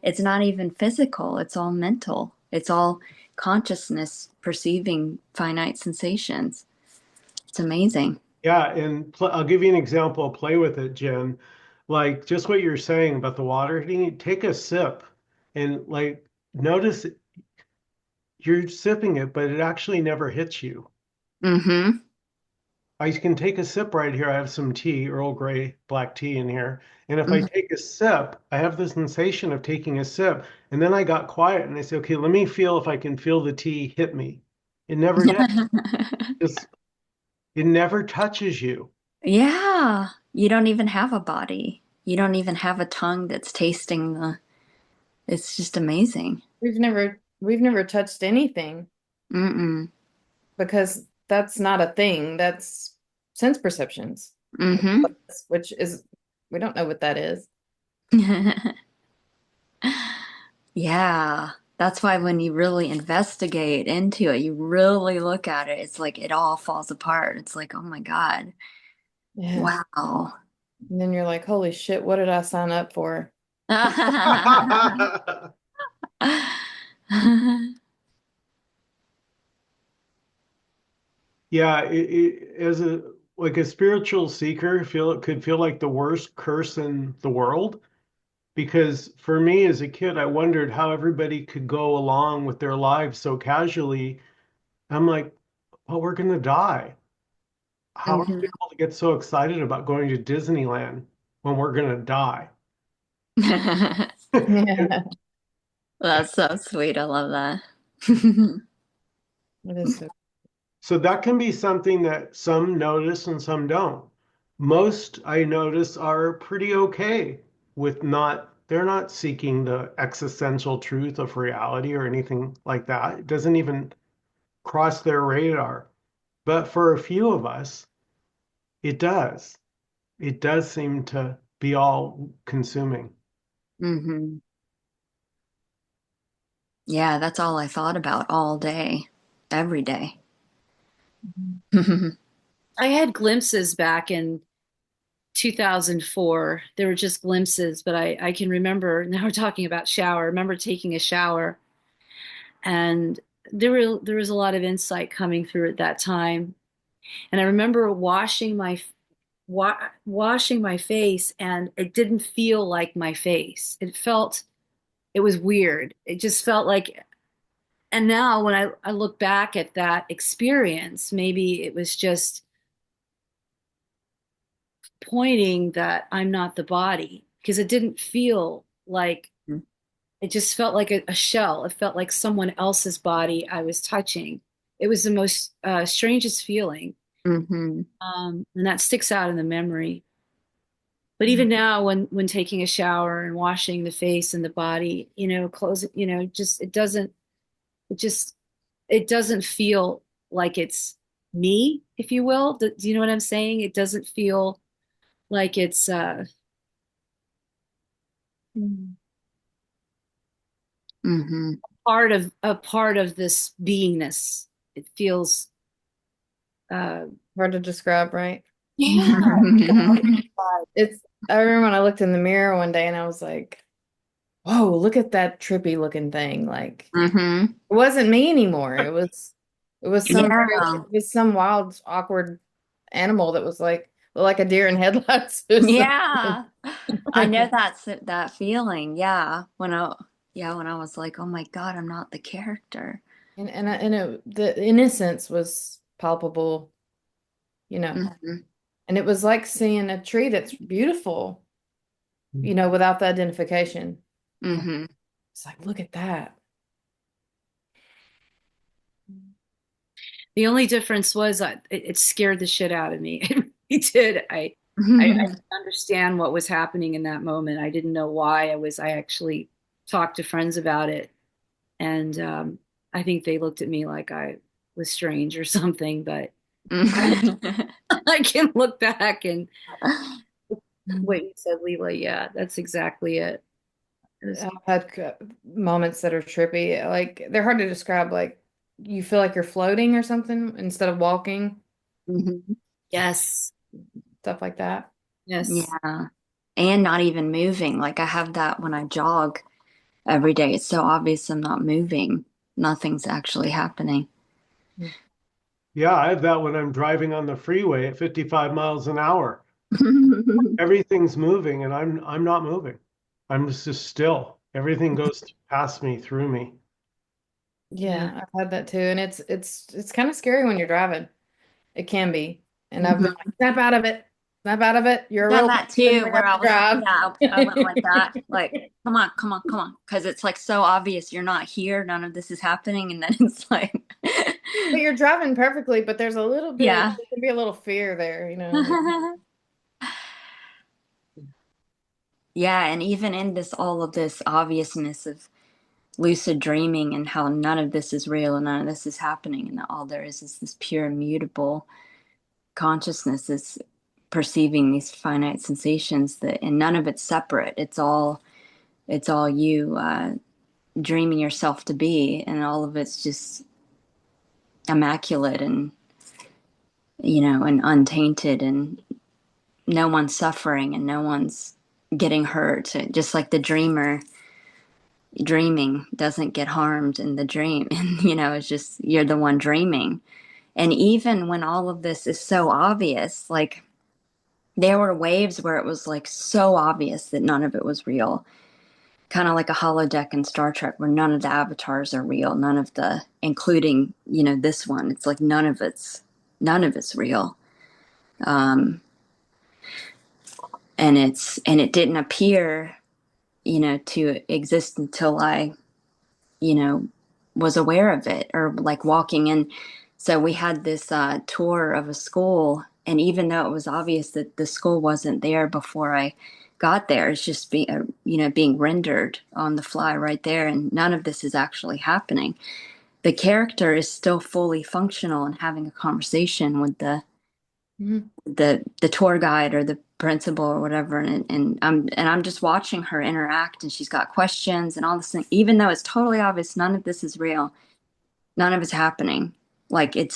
It's not even physical. It's all mental. It's all consciousness perceiving finite sensations. It's amazing. Yeah, and I'll give you an example. Play with it, Jen. Like just what you're saying about the water hitting, take a sip and like notice you're sipping it, but it actually never hits you. Mm-hmm. I can take a sip right here. I have some tea, Earl Grey black tea in here. And if I Mm-hmm. take a sip, I have the sensation of taking a sip. And then I got quiet and I say, okay, let me feel if I can feel the tea hit me. It never did. Just, it never touches you. Yeah, you don't even have a body. You don't even have a tongue that's tasting the. It's just amazing. We've never touched anything Mm-mm. because that's not a thing. That's sense perceptions, Mm-hmm. which is we don't know what that is. Yeah, that's why when you really investigate into it, you really look at it, it's like it all falls apart. It's like, oh my God, Yeah. wow. And then you're like, holy shit, what did I sign up for? Yeah, as a like a spiritual seeker, feel it could feel like the worst curse in the world. Because for me as a kid, I wondered how everybody could go along with their lives so casually. I'm like, well, we're gonna die. How are we Mhm. able to get so excited about going to Disneyland when we're gonna die? Yeah, That's so sweet. I love that. it is so. So that can be something that some notice and some don't. Most I notice are pretty okay with they're not seeking the existential truth of reality or anything like that. It doesn't even cross their radar. But for a few of us, it does. It does seem to be all consuming. Hmm. Yeah, that's all I thought about all day, every day. I had glimpses back in 2004. There were just glimpses, but I can remember now we're talking about shower. I remember taking a shower And there was a lot of insight coming through at that time. And I remember washing my face, and it didn't feel like my face. It was weird. It just felt like, and now when I look back at that experience, maybe it was just pointing that I'm not the body, because it didn't feel like, it just felt like a shell. It felt like someone else's body I was touching. It was the most strangest feeling. Mm-hmm. And that sticks out in the memory. But even now, when taking a shower and washing the face and the body, close it, just it just it doesn't feel like it's me, if you will. Do you know what I'm saying? It doesn't feel like it's Mm-hmm. a part of this beingness. It feels uh Hard to describe, right? yeah. I remember when I looked in the mirror one day and I was like, whoa, look at that trippy looking thing. Like Mm-hmm. it wasn't me anymore. Yeah. It was some wild, awkward animal that was like a deer in headlights or something. Yeah. I know that feeling. When I was like, oh my God, I'm not the character. The innocence was palpable, you know. Mm-hmm. And it was like seeing a tree that's beautiful, without the identification. Mm-hmm. It's like, look at that. The only difference was that it scared the shit out of me. It really did. I didn't understand what was happening in that moment. I didn't know why I actually talked to friends about it. And I think they looked at me like I was strange or something. But I can look back and what you said, Leela, yeah, that's exactly it. I've had moments that are trippy. Like they're hard to describe. Like you feel like you're floating or something instead of walking, Mhm. Yes, stuff like that. yes. Yeah. And not even moving. Like I have that when I jog every day. It's so obvious I'm not moving. Nothing's actually happening. Yeah, I have that when I'm driving on the freeway at 55 miles an hour. Everything's moving and I'm not moving. I'm just still. Everything goes past me, through me. Yeah. Yeah, I've had that too, and it's kind of scary when you're driving. It can be, and I've been Mhm. like, snap out of it. You're a Done real that person. too, Learn how where I to was, drive. yeah, I went like that. Like, come on, come on, come on. Because it's like so obvious you're not here. None of this is happening. And then it's like, But you're driving perfectly, but there's a little bit, yeah. there can be a little fear there, like, Yeah. And even in this, all of this obviousness of lucid dreaming and how none of this is real and none of this is happening, and that all there is this pure immutable consciousness is perceiving these finite sensations that, and none of it's separate. It's all you dreaming yourself to be, and all of it's just immaculate and and untainted, and no one's suffering and no one's getting hurt. Just like the dreamer dreaming doesn't get harmed in the dream, and it's just you're the one dreaming. And even when all of this is so obvious, like there were waves where it was like so obvious that none of it was real, kind of like a holodeck in Star Trek where none of the avatars are real, none of the, including this one. It's like none of it's real. um and it didn't appear to exist until I you know was aware of it, or like walking in. So we had this tour of a school, and even though it was obvious that the school wasn't there before I got there, it's just being rendered on the fly right there, and none of this is actually happening. The character is still fully functional and having a conversation with Mhm. the tour guide or the principal or whatever, and I'm just watching her interact, and she's got questions and all this thing, even though it's totally obvious none of this is real, none of it's happening. Like it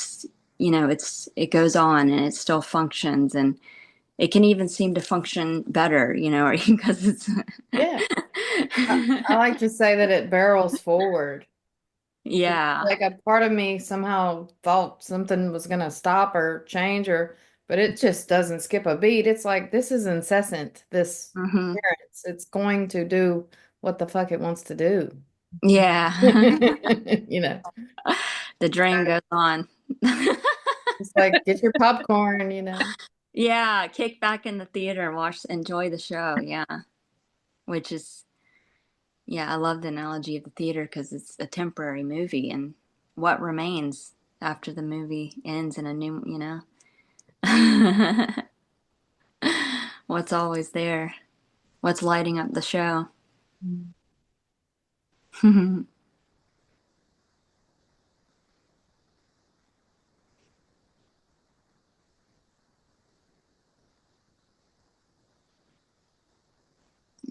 goes on and it still functions, and it can even seem to function better, because it's Yeah. I like to say that it barrels forward. Yeah. Like a part of me somehow thought something was gonna stop or change or but it just doesn't skip a beat. It's like this is incessant, this Hmm. appearance. It's going to do what the fuck it wants to do. Yeah. You know, The drain goes on. it's like get your popcorn, you know. Yeah, kick back in the theater and enjoy the show. Yeah. Which is, yeah, I love the analogy of the theater because it's a temporary movie and what remains after the movie ends in a new, what's always there, what's lighting up the show.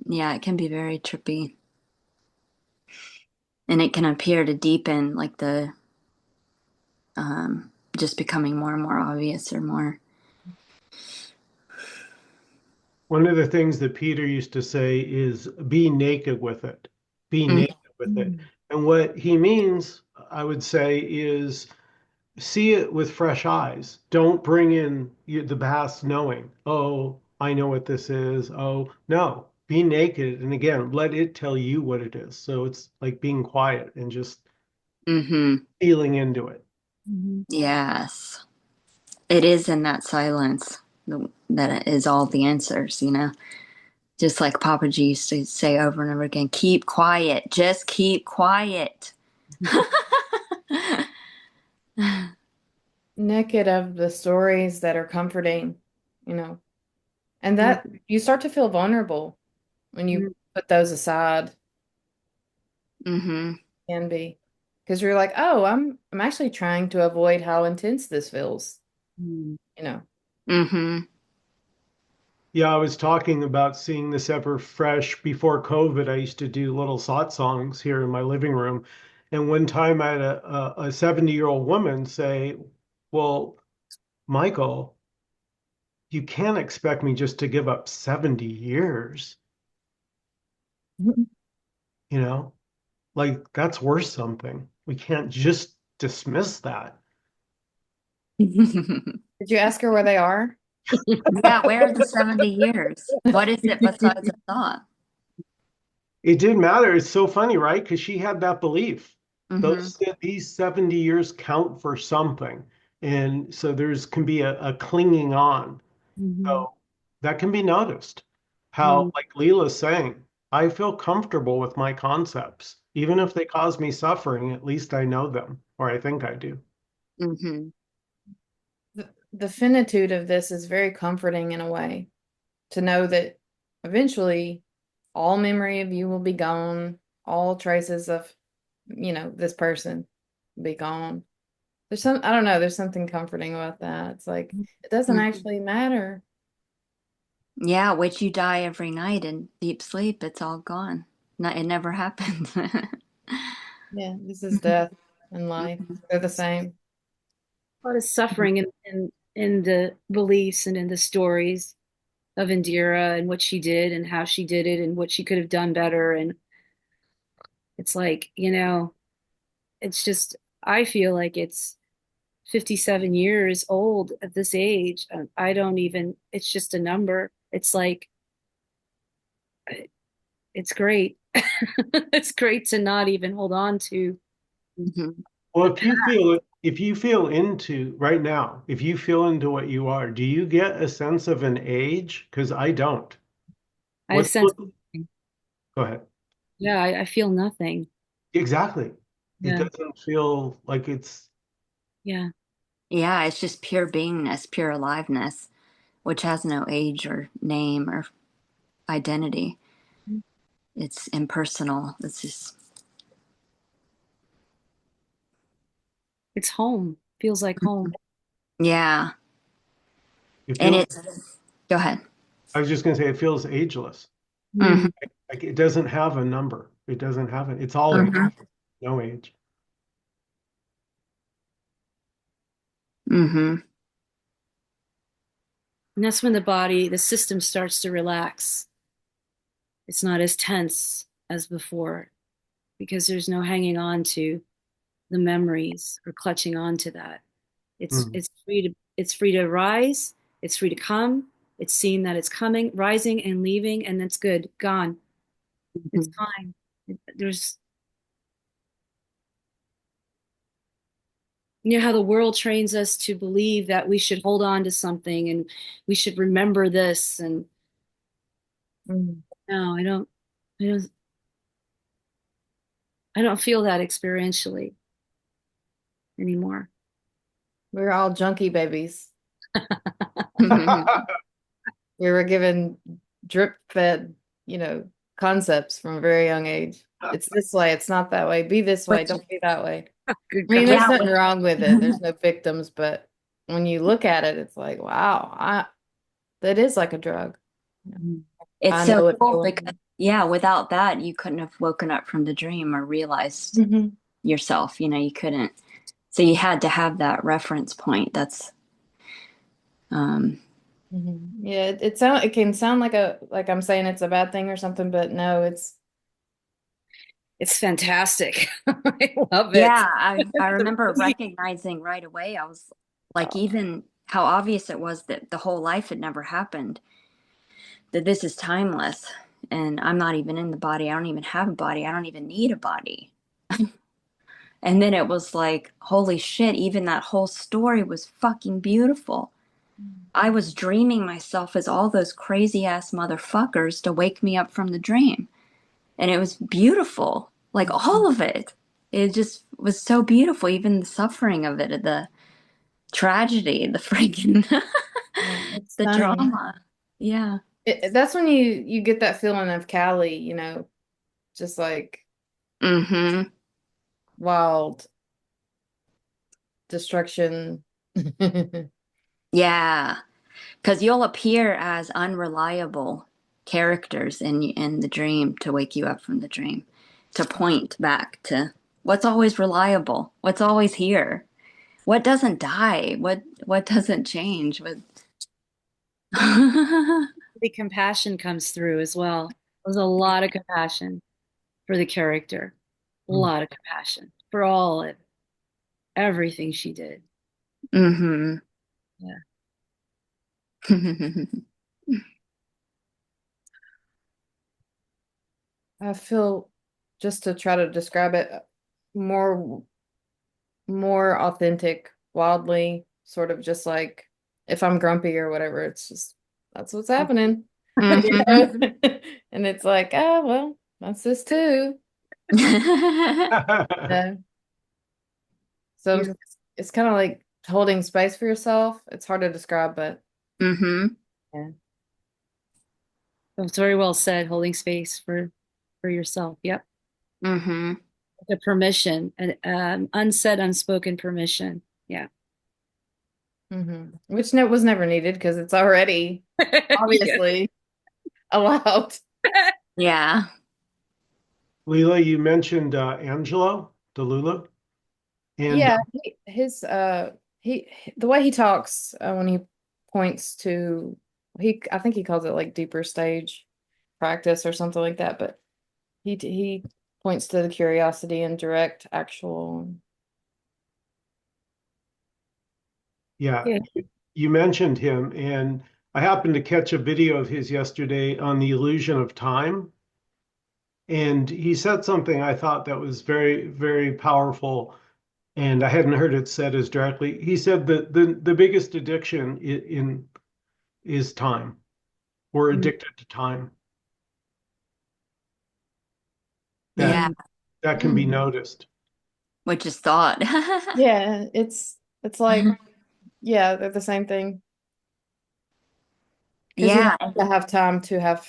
Yeah, it can be very trippy. And it can appear to deepen like the just becoming more and more obvious or more. One of the things that Peter used to say is be naked with it. Be Mm, naked with it. And what he means, I would say, is see it with fresh eyes. Don't bring in the past knowing, oh, I know what this is. Oh, no, be naked. And again, let it tell you what it is. So it's like being quiet and just mm-hmm. feeling into it. Yes. It is in that silence that is all the answers. Just like Papa G used to say over and over again, keep quiet, just keep quiet. Naked of the stories that are comforting, you know. And that you start to feel vulnerable when you put those aside, Mm-hmm. can be. Because you're like, oh, I'm actually trying to avoid how intense this feels, you know. Mm-hmm. Yeah, I was talking about seeing this ever fresh. Before COVID, I used to do little sot songs here in my living room. And one time I had a 70-year-old woman say, well, Michael, you can't expect me just to give up 70 years, you know? Like that's worth something. We can't just dismiss that. Did you ask her where they are? Yeah, where are the 70 years? What is it besides a thought? It didn't matter. It's so funny, right? Because she had that belief. Mm-hmm. These 70 years count for something. And so there's can be a clinging on. Mhm. So that can be noticed. How, Mhm. like Leela's saying, I feel comfortable with my concepts. Even if they cause me suffering, at least I know them, or I think I do. Mm-hmm. The finitude of this is very comforting in a way to know that eventually all memory of you will be gone, all traces of, this person will be gone. I don't know, there's something comforting about that. It's like, it doesn't actually matter. Yeah, which you die every night in deep sleep. It's all gone. Not, it never happened. Yeah, this is death and life. They're the same. A lot of suffering in the beliefs and in the stories of Indira and what she did and how she did it and what she could have done better. And it's like, it's just, I feel like it's 57 years old at this age. I don't even, it's just a number. It's like, it's great. It's great to not even hold on to Mm-hmm. Well, the if you feel into right now, if you feel into what you are, do you get a sense of an age? Because I don't. I What's sense, go ahead. yeah, I feel nothing. Exactly. It Yeah. doesn't feel like it's Yeah. Yeah, it's just pure beingness, pure aliveness, which has no age or name or identity. It's impersonal. It's just, It's home. Feels like home. yeah. it And feels it's, go ahead. I was just gonna say it feels ageless. Mm-hmm. Mm. Like it doesn't have a number. It doesn't have it. It's all in Mm-hmm. no age. Mm-hmm. And that's when the system starts to relax. It's not as tense as before because there's no hanging on to. the memories or clutching on to that. Mm. It's free to rise, it's free to come, it's seen that it's coming, rising and leaving, and that's good, gone. It's fine. There's, you know how the world trains us to believe that we should hold on to something and we should remember this, and Mhm. no, I don't I don't feel that experientially anymore. We're all junkie babies. We were given drip fed, concepts from a very young age. It's this way, it's not that way. Be this way, Which, don't be that way. Good I mean, God. there's yeah, nothing wrong with it. There's no victims, but when you look at it, it's like, wow, that is like a drug. it's I so know it cool because, feeling. yeah, without that, you couldn't have woken up from the dream or realized Mhm. yourself. You couldn't. So you had to have that reference point. That's, um, Yeah, it can sound like I'm saying it's a bad thing or something, but no, It's fantastic. I love it. yeah, I remember recognizing right away. I was like, even how obvious it was that the whole life had never happened, that this is timeless. And I'm not even in the body. I don't even have a body. I don't even need a body. And then it was like, holy shit, even that whole story was fucking beautiful. I was dreaming myself as all those crazy ass motherfuckers to wake me up from the dream. And it was beautiful. Like all of it. It just was so beautiful. Even the suffering of it, the tragedy, the freaking, yeah, it's the stunning. drama. Yeah. That's when you get that feeling of Cali, just like Mm-hmm. wild destruction. Yeah. Because you'll appear as unreliable characters in the dream to wake you up from the dream, to point back to what's always reliable, what's always here, what doesn't die, what doesn't change. With The compassion comes through as well. There's a lot of compassion for the character, a Mm. lot of compassion for all of everything she did. mm-hmm. Yeah. I feel, just to try to describe it, more more authentic, wildly, sort of just like if I'm grumpy or whatever, it's just that's what's happening. You mm-hmm. know? And it's like, oh well, that's this too. Yeah. So Beautiful. it's kind of like holding space for yourself. It's hard to describe, but mm-hmm. yeah. It's very well said, holding space for yourself. Yep. Mm-hmm. The permission, an unsaid, unspoken permission. Yeah. Which was never needed because it's already Yeah. obviously allowed. Yeah. Leela, you mentioned Angelo Delula, and Yeah, he the way he talks when he points to I think he calls it like deeper stage practice or something like that, but he points to the curiosity and direct actual. yeah, Yeah. you mentioned him, and I happened to catch a video of his yesterday on the illusion of time. And he said something I thought that was very, very powerful, and I hadn't heard it said as directly. He said that the biggest addiction in is time. We're Mm. addicted to time. Yeah. That Mm. that can be Mm. noticed. Which is thought. Yeah, it's like yeah, they're the same thing because you Yeah. don't have to have time to have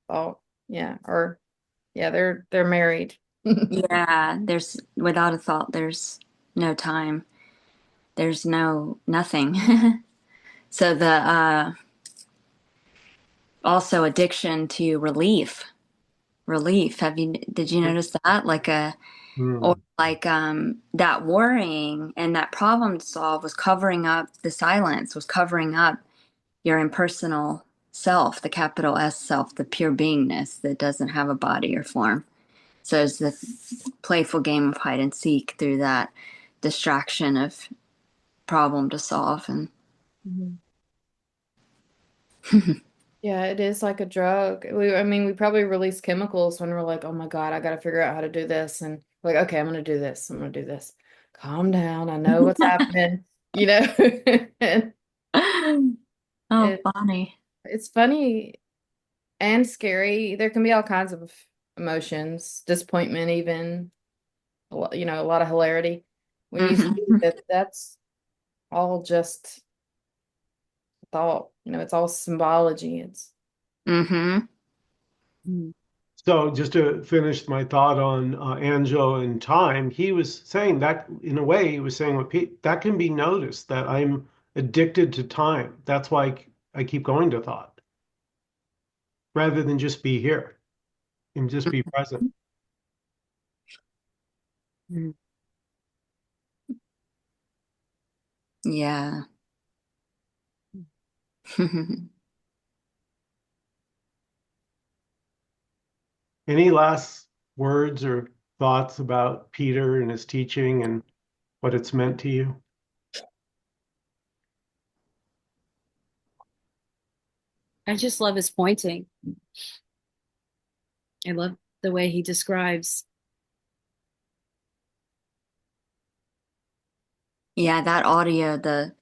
thought. Yeah, or yeah, they're married. Yeah. There's without a thought, there's no time. There's nothing. So the also addiction to relief. Did you notice that? Like or Mm. like that worrying and that problem to solve was covering up the silence, was covering up your impersonal self, the capital S self, the pure beingness that doesn't have a body or form. So it's the playful game of hide and seek through that distraction of problem to solve. And Mhm. Yeah, it is like a drug. I mean, we probably release chemicals when we're like, oh my God, I got to figure out how to do this. And like, okay, I'm going to do this. I'm going to do this. Calm down. I know what's happening, you know? And oh, it, funny. it's funny and scary. There can be all kinds of emotions, disappointment, even, you know, a lot of hilarity. When you see Hmm. that that's all just thought, you know, it's all symbology. It's, Hmm. Mm. So just to finish my thought on Angelo and time, he was saying that in a way, he was saying what Pete, that can be noticed that I'm addicted to time. That's why I keep going to thought rather than just be here and just be present. Mm. Yeah. Any last words or thoughts about Peter and his teaching and what it's meant to you? I just love his pointing. I love the way he describes. Yeah, that audio, the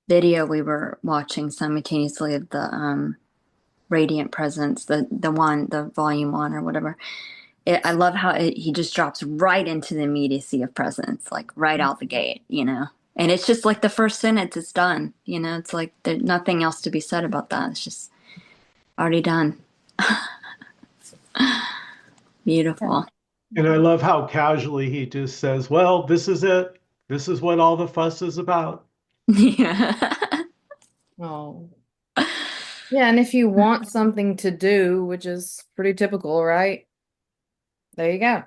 video we were watching simultaneously of the Radiant Presence, the volume one or whatever. I love how he just drops right into the immediacy of presence, like right out the gate, you know. And it's just like the first sentence, it's done, you know. It's like there's nothing else to be said about that. It's just already done. Beautiful. And I love how casually he just says, well, this is it. This is what all the fuss is about. Yeah. oh, yeah. And if you want something to do, which is pretty typical, right? There you go.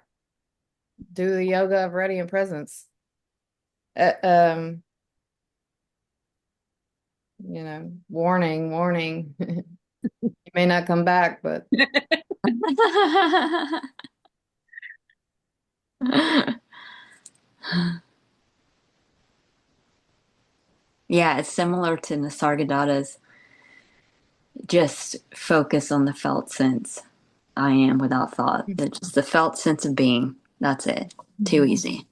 Do the yoga of radiant presence. Uh, um, you know, warning, warning. You may not come back, but Yeah, it's similar to Nisargadatta's just focus on the felt sense. I am without thought. It's just the felt sense of being. That's it. Too easy.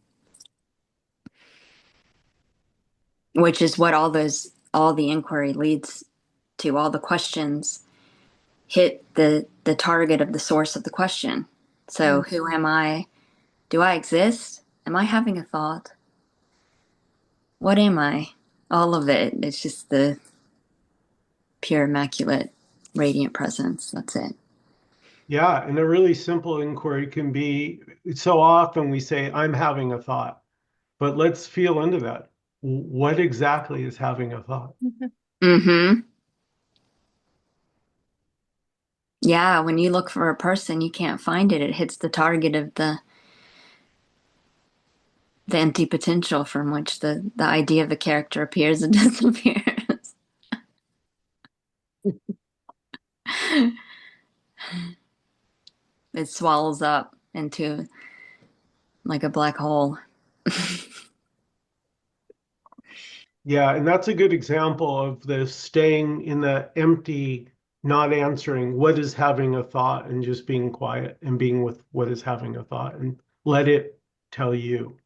Which is what all the inquiry leads to. All the questions hit the target of the source of the question. So who am I? Do I exist? Am I having a thought? What am I? All of it. It's just the pure, immaculate, radiant presence. That's it. Yeah, and a really simple inquiry can be so often we say, I'm having a thought, but let's feel into that. What exactly is having a thought? Mm-hmm. Yeah, when you look for a person, you can't find it. It hits the target of the empty potential from which the idea of a character appears and disappears. It swallows up into like a black hole. Yeah, and that's a good example of the staying in the empty, not answering what is having a thought and just being quiet and being with what is having a thought and let it tell you.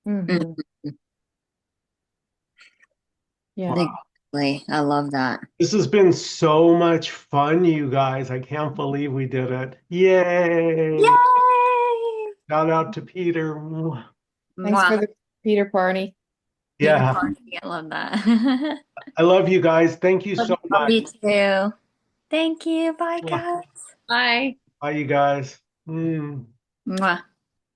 mhm. Yeah. Wow. Exactly. I love that. This has been so much fun, you guys. I can't believe we did it. Yay! Yay! Shout out to Peter. Thanks for Mwah. the Peter party. Peter Yeah, Party. I love that. I love you guys. Thank you so Love much. you too. Thank you. Bye, guys. Bye. Bye, you guys. Mm. Mwah.